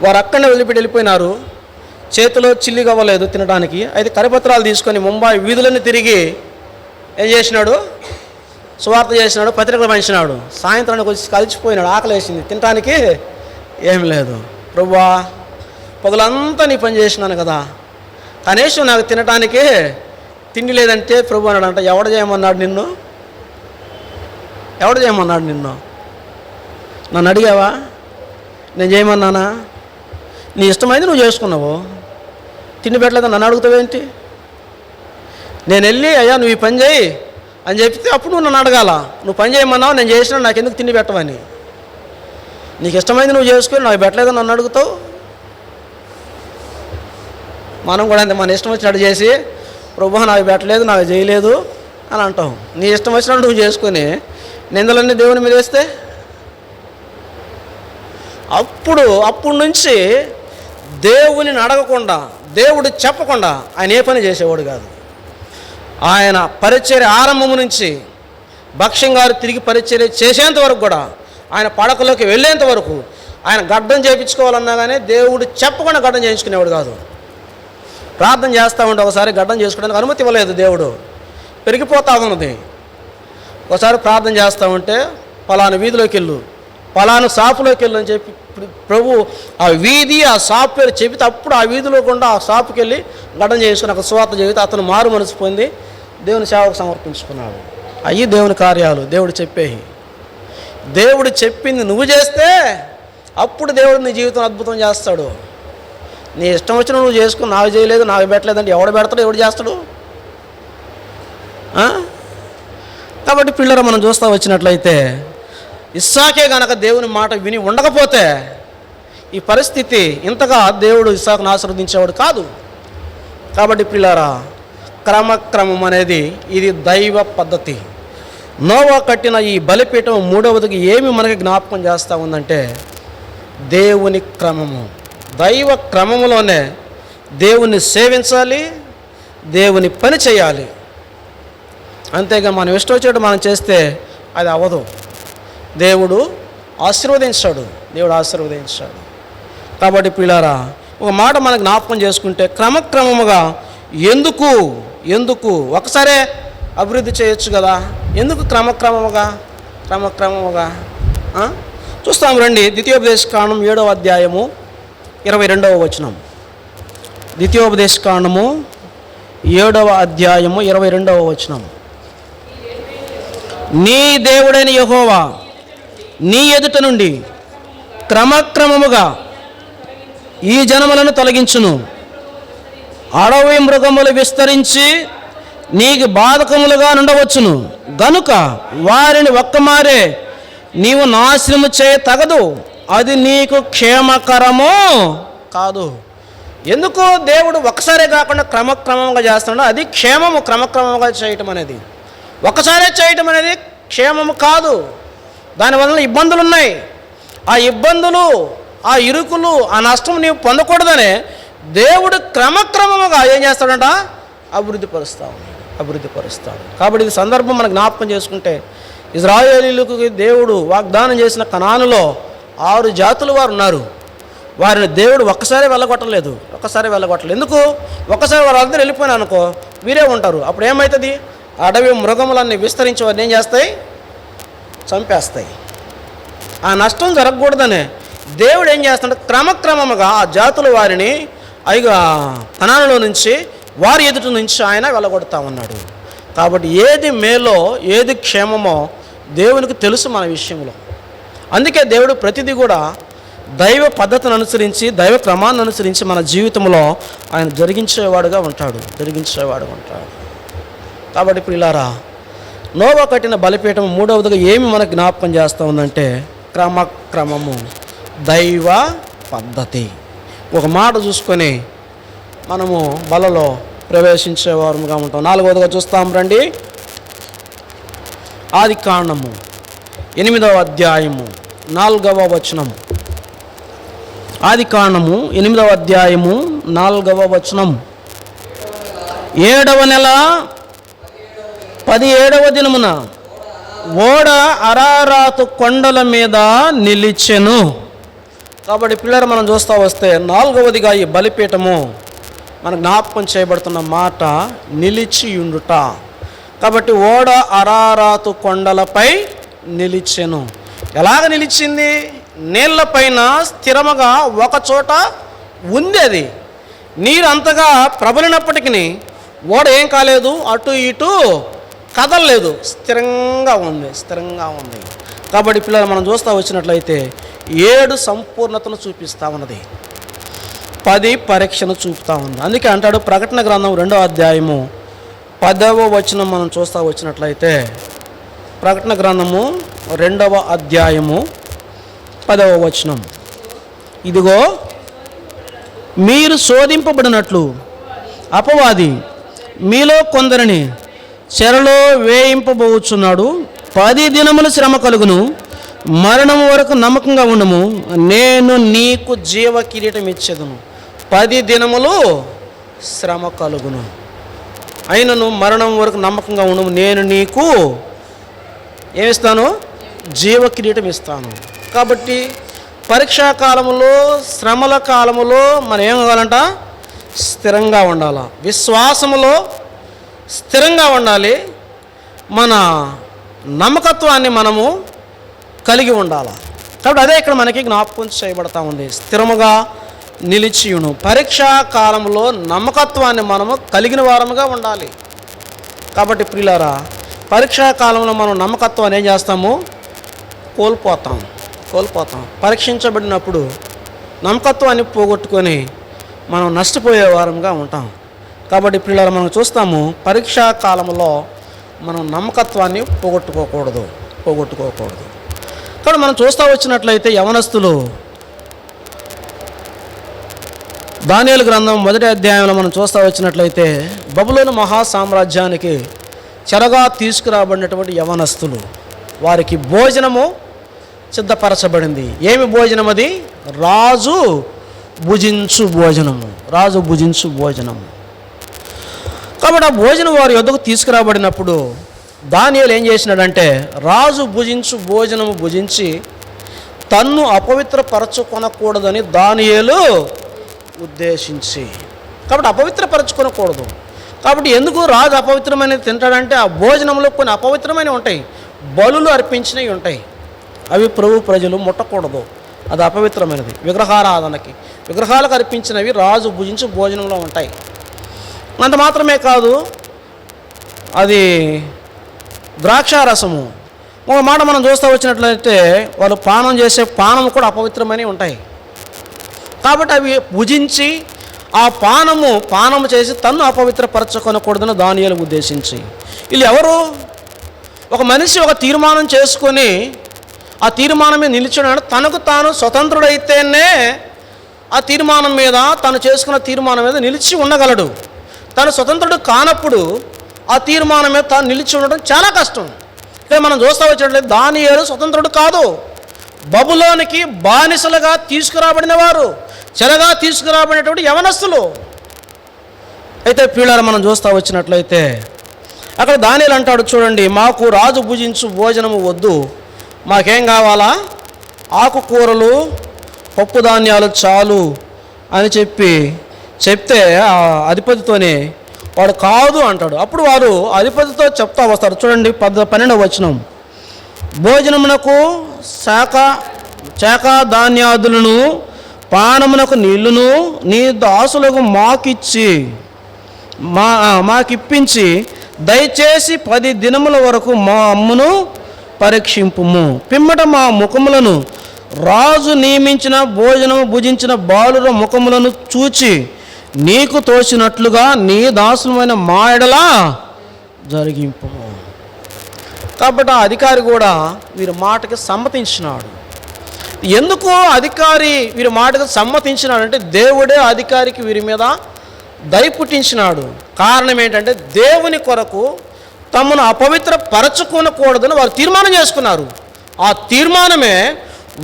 S1: వారు అక్కడనే వెళ్ళిపోయినారు. చేతిలో చిల్లి గవ్వలేదు తినడానికి. అయితే కరపత్రాలు తీసుకొని ముంబై వీధులన్నీ తిరిగి ఏం చేసినాడు? సువార్త చేసినాడు, పత్రికలు పంచినాడు. సాయంత్రానికి వచ్చి కలిసిపోయినాడు. ఆకలి వేసింది, తినడానికి ఏం లేదు. ప్రభువా, పొగలంతా నీ పని చేసినాను కదా, కనీసం నాకు తినడానికి తిండి లేదంటే ప్రభు అన్నాడంట, ఎవడు చేయమన్నాడు నిన్ను? నన్ను అడిగావా? నేను చేయమన్నానా? నీ ఇష్టమైంది నువ్వు చేసుకున్నావు. తిండి పెట్టలేదు నన్ను అడుగుతావేంటి? నేను వెళ్ళి అయ్యా నువ్వు ఈ పని చేయి అని చెప్తే అప్పుడు నువ్వు నన్ను అడగాల. నువ్వు పని చేయమన్నావు, నేను చేసినా, నాకు ఎందుకు తిండి పెట్టవని? నీకు ఇష్టమైంది నువ్వు చేసుకొని నాకు పెట్టలేదని నన్ను అడుగుతావు. మనం కూడా అంతే, మన ఇష్టం వచ్చినట్టు చేసి ప్రభు నాకు పెట్టలేదు, నాకు చేయలేదు అని అంటాం. నీ ఇష్టం వచ్చినట్టు నువ్వు చేసుకొని నిందలన్నీ దేవుని మీద వేస్తే అప్పుడు నుంచి దేవుని అడగకుండా, దేవుడు చెప్పకుండా ఆయన ఏ పని చేసేవాడు కాదు. ఆయన పరిచర్య ఆరంభము నుంచి బక్సింగ్ గారు తిరిగి పరిచర్య చేసేంత వరకు కూడా, ఆయన పడకలోకి వెళ్ళేంత వరకు, ఆయన గడ్డం చేయించుకోవాలన్నా కానీ దేవుడు చెప్పకుండా గడ్డం చేయించుకునేవాడు కాదు. ప్రార్థన చేస్తూ ఉంటే ఒకసారి గడ్డం చేసుకోవడానికి అనుమతి ఇవ్వలేదు దేవుడు, పెరిగిపోతా ఉన్నది. ఒకసారి ప్రార్థన చేస్తూ ఉంటే పలానా వీధిలోకి వెళ్ళు, పలానా షాపులోకి వెళ్ళు అని చెప్పి ప్రభు ఆ వీధి ఆ షాప్ పేరు చెబితే అప్పుడు ఆ వీధిలో గుండా ఆ షాపుకి వెళ్ళి గడ్డం చేసుకుని అక్కడ సువార్త చెబితే అతను మారు మనసు పొంది దేవుని సేవకు సమర్పించుకున్నాడు. అయ్యి దేవుని కార్యాలు. దేవుడు చెప్పింది నువ్వు చేస్తే అప్పుడు దేవుడు నీ జీవితం అద్భుతం చేస్తాడు. నీ ఇష్టం వచ్చిన నువ్వు చేసుకుని నాకు చేయలేదు, నాకు పెట్టలేదంటే ఎవడు పెడతాడు, ఎవడు చేస్తాడు? కాబట్టి పిల్లలు మనం చూస్తూ వచ్చినట్లయితే ఇస్సాకే గనక దేవుని మాట విని ఉండకపోతే ఈ పరిస్థితి ఇంతగా దేవుడు ఇస్సాకును ఆశీర్వదించేవాడు కాదు. కాబట్టి పిల్లరా, క్రమక్రమం అనేది ఇది దైవ పద్ధతి. నోవా కట్టిన ఈ బలిపీఠం 3వదికి ఏమి మనకి జ్ఞాపకం చేస్తూ ఉందంటే దేవుని క్రమము. దైవ క్రమములోనే దేవుణ్ణి సేవించాలి, దేవుని పని చేయాలి. అంతేగా మనం ఇష్టం వచ్చేటట్టు మనం చేస్తే అది అవ్వదు. దేవుడు ఆశీర్వదించాడు. కాబట్టి ప్రియులారా, ఒక మాట మనకు జ్ఞాపకం చేసుకుంటే క్రమక్రమముగా ఎందుకు ఒకసారే అభివృద్ధి చేయొచ్చు కదా, ఎందుకు క్రమక్రమముగా చూస్తాం రండి. ద్వితీయోపదేశకాండం 7వ అధ్యాయము 22వ వచనం. ద్వితీయోపదేశకాండము 7వ అధ్యాయము 22వ వచనం. నీ దేవుడైన యెహోవా నీ ఎదుట నుండి క్రమక్రమముగా ఈ జనములను తొలగించును. అడవి మృగములు విస్తరించి నీకు బాధకములుగా నుండవచ్చును గనుక వారిని ఒక్కమారే నీవు నాశనము చేయ తగదు, అది నీకు క్షేమకరము కాదు. ఎందుకు దేవుడు ఒకసారే కాకుండా క్రమక్రమంగా చేస్తున్నాడు? అది క్షేమము. క్రమక్రమంగా చేయటం అనేది, ఒకసారే చేయటం అనేది క్షేమము కాదు. దానివల్ల ఇబ్బందులు ఉన్నాయి. ఆ ఇబ్బందులు, ఆ ఇరుకులు, ఆ నష్టం నీవు పొందకూడదనే దేవుడు క్రమక్రమముగా ఏం చేస్తాడంట? అభివృద్ధి పరుస్తాడు. కాబట్టి ఇది సందర్భం మనకు జ్ఞాపకం చేసుకుంటే, ఇశ్రాయేలీయులకు దేవుడు వాగ్దానం చేసిన కనానులో 6 జాతుల వారు ఉన్నారు. వారిని దేవుడు ఒక్కసారి వెళ్ళగొట్టలేదు. ఎందుకు? ఒక్కసారి వాళ్ళందరూ వెళ్ళిపోయినా అనుకో, వీరే ఉంటారు. అప్పుడు ఏమవుతుంది? అడవి మృగములన్నీ విస్తరించి వారిని ఏం చేస్తాయి? చంపేస్తాయి. ఆ నష్టం జరగకూడదనే దేవుడు ఏం చేస్తాడు? క్రమక్రమముగా ఆ జాతుల వారిని కనానులో నుంచి, వారి ఎదుటి నుంచి ఆయన వెళ్ళగొడతా ఉన్నాడు. కాబట్టి ఏది మేలో ఏది క్షేమమో దేవునికి తెలుసు మన విషయంలో. అందుకే దేవుడు ప్రతిదీ కూడా దైవ పద్ధతిని అనుసరించి, దైవ క్రమాన్ని అనుసరించి మన జీవితంలో ఆయన జరిగించేవాడుగా ఉంటాడు. కాబట్టి ప్రియులారా, నోవా కట్టిన బలిపీఠం 3వదిగా ఏమి మనకు జ్ఞాపకం చేస్తూ ఉందంటే క్రమము, దైవ పద్ధతి. ఒక మాట చూసుకొని మనము బలలో ప్రవేశించేవారుగా ఉంటాం. 4వదిగా చూస్తాం రండి. ఆదికాండము 8వ అధ్యాయము 4వ వచనం. ఆదికాండము 8వ అధ్యాయము 4వ వచనం. 7వ నెల 17వ దినమున ఓడ అరారాతు కొండల మీద నిలిచెను. కాబట్టి పిల్లలు మనం చూస్తూ వస్తే 4వదిగా ఈ బలిపీఠము మనకు జ్ఞాపకం చేయబడుతున్న మాట నిలిచి ఉండుట. కాబట్టి ఓడ అరారాతు కొండలపై నిలిచెను. ఎలాగ నిలిచింది? నీళ్లపైన స్థిరముగా ఒక చోట ఉంది. అది నీరు అంతగా ప్రబలినప్పటికీ ఓడ ఏం కాలేదు, అటు ఇటు కదలలేదు, స్థిరంగా ఉంది. కాబట్టి పిల్లలు మనం చూస్తూ వచ్చినట్లయితే 7 సంపూర్ణతను చూపిస్తూ ఉన్నది, 10 పరీక్షను చూపుతూ ఉంది. అందుకే అంటాడు ప్రకటన గ్రంథం 2వ అధ్యాయము 10వ వచనం మనం చూస్తూ వచ్చినట్లయితే, ప్రకటన గ్రంథము 2వ అధ్యాయము 10వ వచనం. ఇదిగో మీరు శోధింపబడినట్లు అపవాది మీలో కొందరిని చెరలో వేయింపబోచున్నాడు. 10 దినములు శ్రమ కలుగును, మరణం వరకు నమ్మకంగా ఉండము, నేను నీకు జీవ కిరీటం ఇచ్చేదను. 10 దినములు శ్రమ కలుగును, అయినను మరణం వరకు నమ్మకంగా ఉండము, నేను నీకు ఏమిస్తాను? జీవ కిరీటం ఇస్తాను. కాబట్టి పరీక్షా కాలములో, శ్రమల కాలములో మనం ఏం కావాలంట? స్థిరంగా ఉండాలి. విశ్వాసములో స్థిరంగా ఉండాలి. మన నమ్మకత్వాన్ని మనము కలిగి ఉండాలి. కాబట్టి అదే ఇక్కడ మనకి జ్ఞాపకం చేయబడతా ఉంది. స్థిరముగా నిలిచియును. పరీక్షా కాలంలో నమ్మకత్వాన్ని మనము కలిగిన వారముగా ఉండాలి. కాబట్టి ప్రియులారా, పరీక్షా కాలంలో మనం నమ్మకత్వాన్ని ఏం చేస్తాము? కోల్పోతాం. పరీక్షించబడినప్పుడు నమ్మకత్వాన్ని పోగొట్టుకొని మనం నష్టపోయే వారంగా ఉంటాం. కాబట్టి ప్రియులారా, మనం చూస్తాము పరీక్షా కాలంలో మనం నమ్మకత్వాన్ని పోగొట్టుకోకూడదు. కాబట్టి మనం చూస్తూ వచ్చినట్లయితే యవనస్తులు దానియేలు గ్రంథం 1వ అధ్యాయంలో మనం చూస్తూ వచ్చినట్లయితే బబులోను మహాసామ్రాజ్యానికి చెరగా తీసుకురాబడినటువంటి యవనస్తులు, వారికి భోజనము సిద్ధపరచబడింది. ఏమి భోజనం అది? రాజు భుజించు భోజనము. కాబట్టి ఆ భోజనం వారి యొద్దకు తీసుకురాబడినప్పుడు దానియేలు ఏం చేసినాడంటే రాజు భుజించు భోజనము భుజించి తన్ను అపవిత్రపరచుకొనకూడదని దానియేలు ఉద్దేశించి. కాబట్టి అపవిత్రపరచుకొనకూడదు. కాబట్టి ఎందుకు రాజు అపవిత్రమైనది తింటాడంటే ఆ భోజనంలో కొన్ని అపవిత్రమైనవి ఉంటాయి, బలులు అర్పించినవి ఉంటాయి, అవి ప్రజలు ముట్టకూడదు, అది అపవిత్రమైనది. విగ్రహారాధనకి విగ్రహాలకు అర్పించినవి రాజు భుజించు భోజనంలో ఉంటాయి. అంత మాత్రమే కాదు, అది ద్రాక్షారసము ఒక మాట మనం చూస్తూ వచ్చినట్లయితే వాళ్ళు పానం చేసే పానము కూడా అపవిత్రమైనవి ఉంటాయి. కాబట్టి అవి భుజించి ఆ పానము చేసి తన్ను అపవిత్రపరచుకొనకూడదని దానియేలు ఉద్దేశించి. వీళ్ళు ఎవరు? ఒక మనిషి ఒక తీర్మానం చేసుకొని ఆ తీర్మానం మీద నిలిచున్నాడు. తనకు తాను స్వతంత్రుడైతేనే ఆ తీర్మానం మీద, తను చేసుకున్న తీర్మానం మీద నిలిచి ఉండగలడు. తను స్వతంత్రుడు కానప్పుడు ఆ తీర్మానం మీద తాను నిలిచి ఉండడం చాలా కష్టం. ఇక్కడ మనం చూస్తూ వచ్చేట్లేదు, దానియేలు స్వతంత్రుడు కాదు, బబులోనికి బానిసలుగా తీసుకురాబడిన వారు, చెరగా తీసుకురాబడినటువంటి యవనస్తులు. అయితే పిల్లలు మనం చూస్తూ వచ్చినట్లయితే అక్కడ దానియేలు అంటాడు, చూడండి, మాకు రాజు భుజించు భోజనము వద్దు, మాకేం కావాలా, ఆకుకూరలు పప్పు ధాన్యాలు చాలు అని చెప్తే ఆ అధిపతితోనే వాడు కాదు అంటాడు. అప్పుడు వారు అధిపతితో చెప్తా వస్తారు. చూడండి 12వ వచనం, భోజనమునకు శాఖ ధాన్యాదులను పానమునకు నీళ్లును నీ దాసులకు మాకిప్పించి దయచేసి 10 దినముల వరకు మా అమ్మును పరీక్షింపుము. పిమ్మట మా ముఖములను రాజు నియమించిన భోజనము భుజించిన బాలుర ముఖములను చూచి నీకు తోచినట్లుగా నీ దాసులమైన మా ఎడల జరిగింపు. కాబట్టి ఆ అధికారి కూడా వీరి మాటకి సమ్మతించినాడు. ఎందుకు అధికారి వీరి మాటకి సమ్మతించినాడంటే దేవుడే అధికారికి వీరి మీద దయ పుట్టించినాడు. కారణం ఏంటంటే దేవుని కొరకు తమను అపవిత్రపరచుకోనకూడదని వారు తీర్మానం చేసుకున్నారు. ఆ తీర్మానమే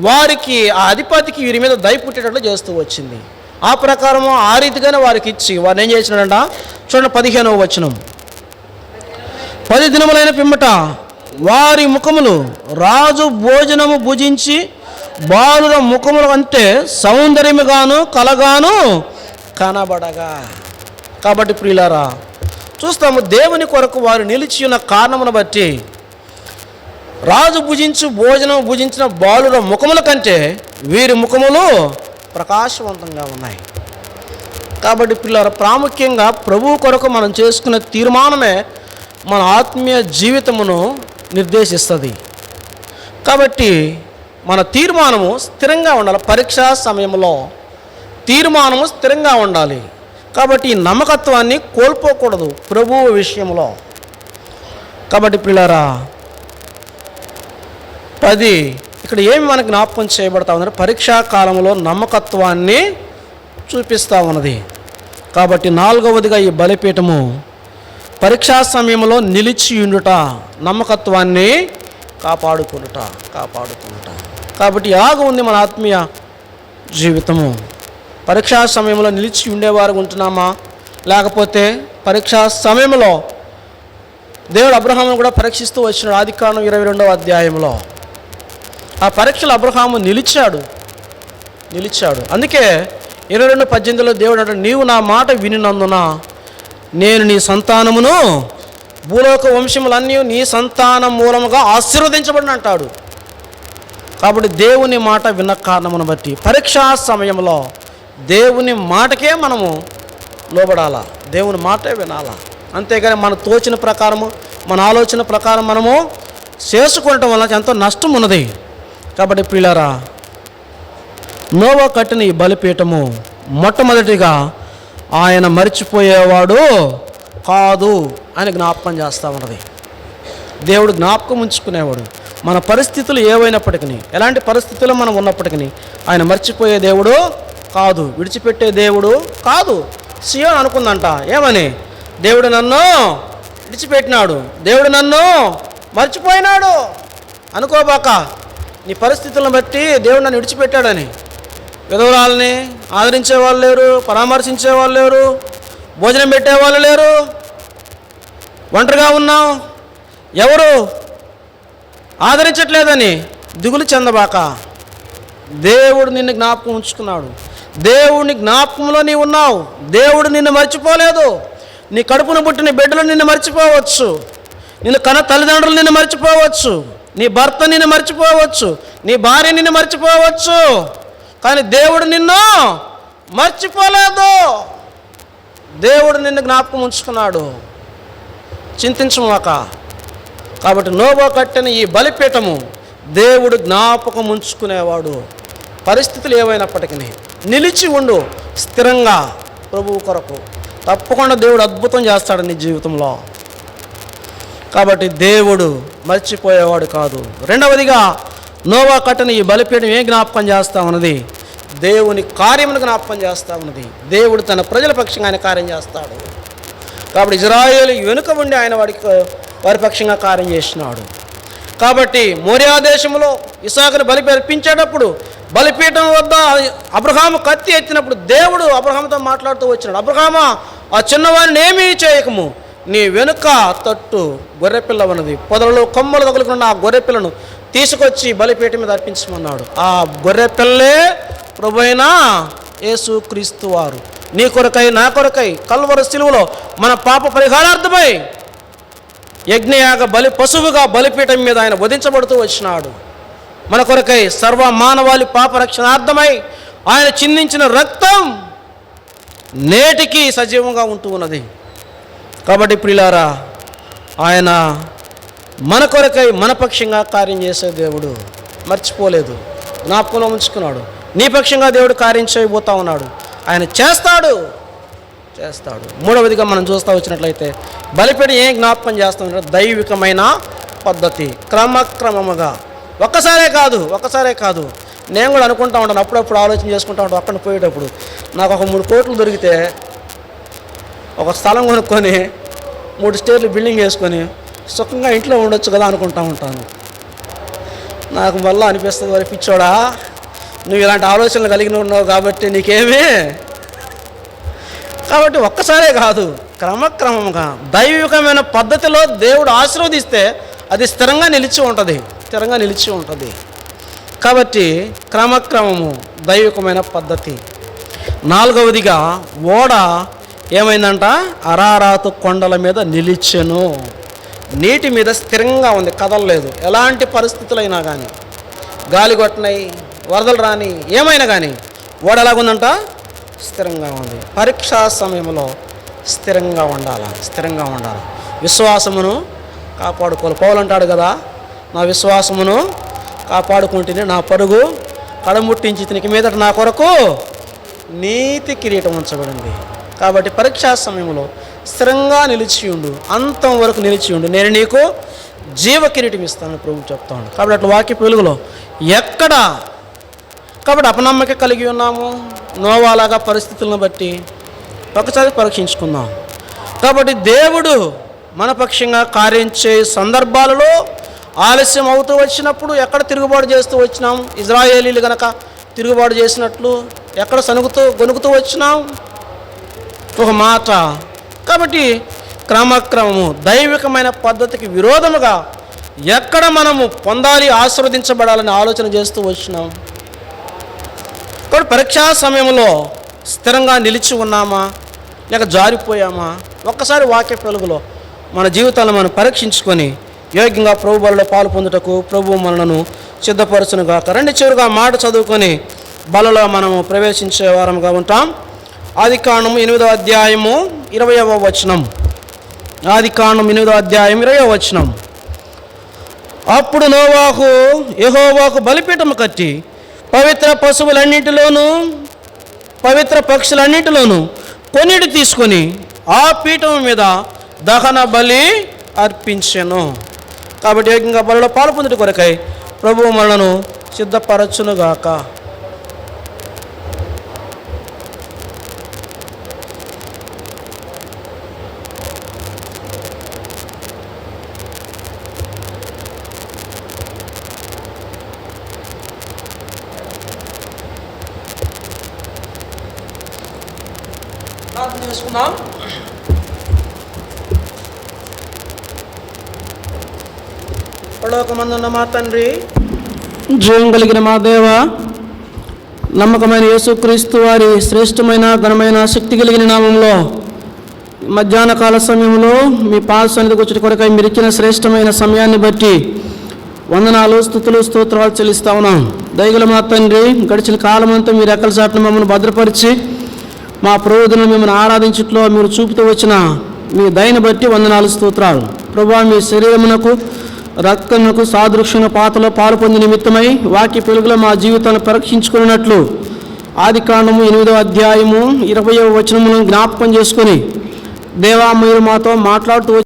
S1: వారికి, ఆ అధిపతికి వీరి మీద దయ పుట్టేటట్లు చేస్తూ వచ్చింది. ఆ ప్రకారం ఆ రీతిగానే వారికి ఇచ్చి వారిని ఏం చేసినాడంట, చూడండి 15వ వచనం, 10 దినములైన పిమ్మట వారి ముఖములు రాజు భోజనము భుజించి బాలుర ముఖముల అంటే సౌందర్యముగాను కలగాను కనబడగా. కాబట్టి ప్రియులారా చూస్తాము, దేవుని కొరకు వారు నిలిచి ఉన్న కారణమును బట్టి రాజు భోజనం భుజించిన బాలుర ముఖముల కంటే వీరి ముఖములు ప్రకాశవంతంగా ఉన్నాయి. కాబట్టి పిల్లలు ప్రాముఖ్యంగా ప్రభువు కొరకు మనం చేసుకున్న తీర్మానమే మన ఆత్మీయ జీవితమును నిర్దేశిస్తుంది. కాబట్టి మన తీర్మానము స్థిరంగా ఉండాలి. పరీక్షా సమయంలో తీర్మానము స్థిరంగా ఉండాలి. కాబట్టి ఈ నమ్మకత్వాన్ని కోల్పోకూడదు ప్రభువు విషయంలో. కాబట్టి పిల్లరా 10 ఇక్కడ ఏమి మనకు జ్ఞాపకం చేయబడతా ఉందంటే పరీక్షా కాలంలో నమ్మకత్వాన్ని చూపిస్తూ ఉన్నది. కాబట్టి 4వదిగా ఈ బలిపీఠము పరీక్షా సమయంలో నిలిచి ఉండుట, నమ్మకత్వాన్ని కాపాడుకునుట. కాబట్టి యాగం ఉంది మన ఆత్మీయ జీవితము. పరీక్షా సమయంలో నిలిచి ఉండేవారు ఉంటున్నామా, లేకపోతే పరీక్షా సమయంలో దేవుడు అబ్రహామును కూడా పరీక్షిస్తూ వచ్చినాడు. ఆదికాండం 22వ అధ్యాయంలో ఆ పరీక్షలు అబ్రహాము నిలిచాడు. అందుకే 22:18 దేవుడు అంటాడు, నీవు నా మాట వినినందున నేను నీ సంతానమును భూలోక వంశములన్నీ నీ సంతానం మూలముగా ఆశీర్వదించబడిన అంటాడు. కాబట్టి దేవుని మాట విన్న కారణమును బట్టి పరీక్షా సమయంలో దేవుని మాటకే మనము లోబడాలా, దేవుని మాటే వినాలా. అంతేగాని మన తోచిన ప్రకారము, మన ఆలోచన ప్రకారం మనము చేసుకుంటం వల్ల ఎంతో నష్టం ఉన్నది. కాబట్టి ప్రియులారా నోవా కట్టిన ఈ బలిపీఠము మొట్టమొదటిగా ఆయన మరిచిపోయేవాడు కాదు అని జ్ఞాపకం చేస్తూ ఉన్నది. దేవుడు జ్ఞాపకం ఉంచుకునేవాడు. మన పరిస్థితులు ఏవైనప్పటికీ, ఎలాంటి పరిస్థితుల్లో మనం ఉన్నప్పటికీ ఆయన మర్చిపోయే దేవుడు కాదు, విడిచిపెట్టే దేవుడు కాదు. సియోను అనుకుందంట, ఏమని, దేవుడు నన్ను విడిచిపెట్టినాడు, దేవుడు నన్ను మర్చిపోయినాడు అనుకోబాక. నీ పరిస్థితులను బట్టి దేవుడు నన్ను విడిచిపెట్టాడని. విధవరాలని ఆదరించే వాళ్ళు లేరు, పరామర్శించే వాళ్ళు లేరు, భోజనం పెట్టేవాళ్ళు లేరు, ఒంటరిగా ఉన్నావు, ఎవరు ఆదరించట్లేదని దిగులు చెందబాక. దేవుడు నిన్ను జ్ఞాపకం ఉంచుకున్నాడు. దేవుని జ్ఞాపకంలో నీవు ఉన్నావు. దేవుడు నిన్ను మర్చిపోలేదు. నీ కడుపును పుట్టిన బిడ్డలు నిన్ను మర్చిపోవచ్చు, నిన్ను కన్న తల్లిదండ్రులు నిన్ను మర్చిపోవచ్చు, నీ భర్త నిన్ను మర్చిపోవచ్చు, నీ భార్య నిన్ను మర్చిపోవచ్చు, కానీ దేవుడు నిన్ను మర్చిపోలేదు. దేవుడు నిన్ను జ్ఞాపకం ఉంచుకున్నాడు. చింతించమాక. కాబట్టి నోవా కట్టిన ఈ బలిపీఠము దేవుడు జ్ఞాపకం ఉంచుకునేవాడు. పరిస్థితులు ఏమైనప్పటికీ నిలిచి ఉండు స్థిరంగా ప్రభువు కొరకు. తప్పకుండా దేవుడు అద్భుతం చేస్తాడు నీ జీవితంలో. కాబట్టి దేవుడు మర్చిపోయేవాడు కాదు. రెండవదిగా నోవా కట్టిన ఈ బలిపీఠం ఏం జ్ఞాపకం చేస్తా ఉన్నది? దేవుని కార్యమును జ్ఞాపకం చేస్తూ ఉన్నది. దేవుడు తన ప్రజల పక్షంగా ఆయన కార్యం చేస్తాడు. కాబట్టి ఇజ్రాయేలు వెనుక ఉండి ఆయన వారి పక్షంగా కార్యం చేసినాడు. కాబట్టి మోరియా దేశంలో ఇస్సాకును బలి అర్పించేటప్పుడు బలిపీఠం వద్ద అబ్రహాము కత్తి ఎత్తినప్పుడు దేవుడు అబ్రహాముతో మాట్లాడుతూ వచ్చినాడు. అబ్రహామా, ఆ చిన్నవాడిని ఏమీ చేయకము, నీ వెనుక తట్టు గొర్రెపిల్ల ఉన్నది, పొదలలో కొమ్మలు తగులుకున్న ఆ గొర్రెపిల్లను తీసుకొచ్చి బలిపీఠం మీద అర్పించమన్నాడు. ఆ గొర్రెపిల్లే ప్రభువైన యేసుక్రీస్తు వారు. నీ కొరకై నా కొరకై కల్వరి శిలువలో మన పాప పరిహారార్థమై యజ్ఞయాగ బలి పశువుగా బలిపీఠం మీద ఆయన వధించబడుతూ వచ్చినాడు. మన కొరకై సర్వ మానవాళి పాప రక్షణార్థమై ఆయన చిందించిన రక్తం నేటికి సజీవంగా ఉంటూ ఉన్నది. కాబట్టి ప్రియులారా, ఆయన మన కొరకై మన పక్షంగా కార్యం చేసే దేవుడు. మర్చిపోలేదు, జ్ఞాపకంలో ఉంచుకున్నాడు. నీ పక్షంగా దేవుడు కార్యం చేయబోతా ఉన్నాడు. ఆయన చేస్తాడు. మూడవదిగా మనం చూస్తూ వచ్చినట్లయితే బలిపీఠం ఏం జ్ఞాపకం చేస్తామంటే దైవికమైన పద్ధతి. క్రమక్రమముగా ఒక్కసారే కాదు. నేను కూడా అనుకుంటా ఉంటాను, అప్పుడప్పుడు ఆలోచన చేసుకుంటా ఉంటాను. అక్కడ పోయేటప్పుడు నాకు ఒక 3 కోట్లు దొరికితే ఒక స్థలం కొనుక్కొని 3 స్టేర్లు బిల్డింగ్ వేసుకొని సుఖంగా ఇంట్లో ఉండొచ్చు కదా అనుకుంటా ఉంటాను. నాకు మళ్ళీ అనిపిస్తుంది, మరి పిచ్చోడా, నువ్వు ఇలాంటి ఆలోచనలు కలిగి ఉన్నావు కాబట్టి నీకేమీ. కాబట్టి ఒక్కసారే కాదు, క్రమక్రమంగా దైవికమైన పద్ధతిలో దేవుడు ఆశీర్వదిస్తే అది స్థిరంగా నిలిచి ఉంటుంది. కాబట్టి క్రమక్రమము దైవికమైన పద్ధతి. నాలుగవదిగా ఓడ ఏమైందంట? అరారాతు కొండల మీద నిలిచెను. నీటి మీద స్థిరంగా ఉంది, కదలలేదు. ఎలాంటి పరిస్థితులైనా కానీ, గాలి కొట్టినాయి, వరదలు రాని, ఏమైనా కానీ ఓడ ఎలాగుందంట? స్థిరంగా ఉంది. పరీక్షా సమయంలో స్థిరంగా ఉండాలి. విశ్వాసమును కాపాడుకోవాలి. పౌలు అంటాడు కదా, నా విశ్వాసమును కాపాడుకుంటేనే నా పరుగు కడముట్టించి ఇతనికి మీదట నా కొరకు నీతి కిరీటం ఉంచబడింది. కాబట్టి పరీక్షా సమయంలో స్థిరంగా నిలిచి ఉండు, అంతం వరకు నిలిచి ఉండు, నేను నీకు జీవ కిరీటం ఇస్తాను ప్రభు చెప్తాను. కాబట్టి అట్లా వాక్య వెలుగులో కాబట్టి అపనమ్మక కలిగి ఉన్నాము. నోవాలాగా పరిస్థితులను బట్టి ఒకసారి పరీక్షించుకుందాం. కాబట్టి దేవుడు మన పక్షంగా కార్యం చే సందర్భాలలో ఆలస్యం అవుతూ వచ్చినప్పుడు ఎక్కడ తిరుగుబాటు చేస్తూ వచ్చినాం? ఇజ్రాయేలీలు గనక తిరుగుబాటు చేసినట్లు ఎక్కడ గొనుగుతూ వచ్చినాం? ఒక మాట. కాబట్టి క్రమక్రమము దైవికమైన పద్ధతికి విరోధముగా ఎక్కడ మనము పొందాలి, ఆశీర్వదించబడాలని ఆలోచన చేస్తూ వచ్చినాం? కాబట్టి పరీక్షా సమయంలో స్థిరంగా నిలిచి ఉన్నామా లేక జారిపోయామా? ఒక్కసారి వాక్య వెలుగులో మన జీవితాలను మనం పరీక్షించుకొని యోగ్యంగా ప్రభు బలలో పాలు పొందుటకు ప్రభు మనలను సిద్ధపరచునుగాక. రండి చివరిగా మాట చదువుకొని బలలో మనము ప్రవేశించే వారంగా ఉంటాం. ఆదికాండము 8వ అధ్యాయము 20వ వచనం. ఆదికాండం 8వ అధ్యాయం 20వ వచనం. అప్పుడు నోవాహు యెహోవాకు బలిపీఠము కట్టి పవిత్ర పశువులన్నింటిలోనూ పవిత్ర పక్షులన్నింటిలోనూ కొన్నిటి తీసుకొని ఆ పీఠం మీద దహన బలి అర్పించెను. కాబట్టి యోగ్యంగా బలిలో పాలు పొందుట కొరకై ప్రభువు మనలను సిద్ధపరచునుగాక. ప్రార్థన చేసుకుందాం. పరలోకమందున్న మా తండ్రి, జీవం కలిగిన మా దేవ, నమ్మకమైన యేసుక్రీస్తు వారి శ్రేష్టమైన ఘనమైన శక్తి కలిగిన నామంలో మధ్యాహ్న కాల సమయంలో మీ పాద సన్నిధికి వచ్చి కొరకై మీరు ఇచ్చిన శ్రేష్టమైన సమయాన్ని బట్టి వందనాలు, స్తుతులు, స్తోత్రాలు చెల్లిస్తా ఉన్నాం. దయగల మా తండ్రి, గడిచిన కాలమంతా మీరు ఎక్కల చాటున మమ్మల్ని భద్రపరిచి మా ప్రయోజనం మిమ్మల్ని ఆరాధించట్లో మీరు చూపుతూ వచ్చిన మీ దయని బట్టి వందనాలు, స్తోత్రాలు. ప్రభువా, మీ శరీరమునకు రక్తమునకు సాదృశ్యమైన పాతలో పాలు పొంది నిమిత్తమై వాక్య పెలుగులో మా జీవితాన్ని పరీక్షించుకున్నట్లు ఆదికాండము 8వ అధ్యాయము 20వ వచనములను జ్ఞాపకం చేసుకొని దేవా, మీరు మాతో మాట్లాడుతూ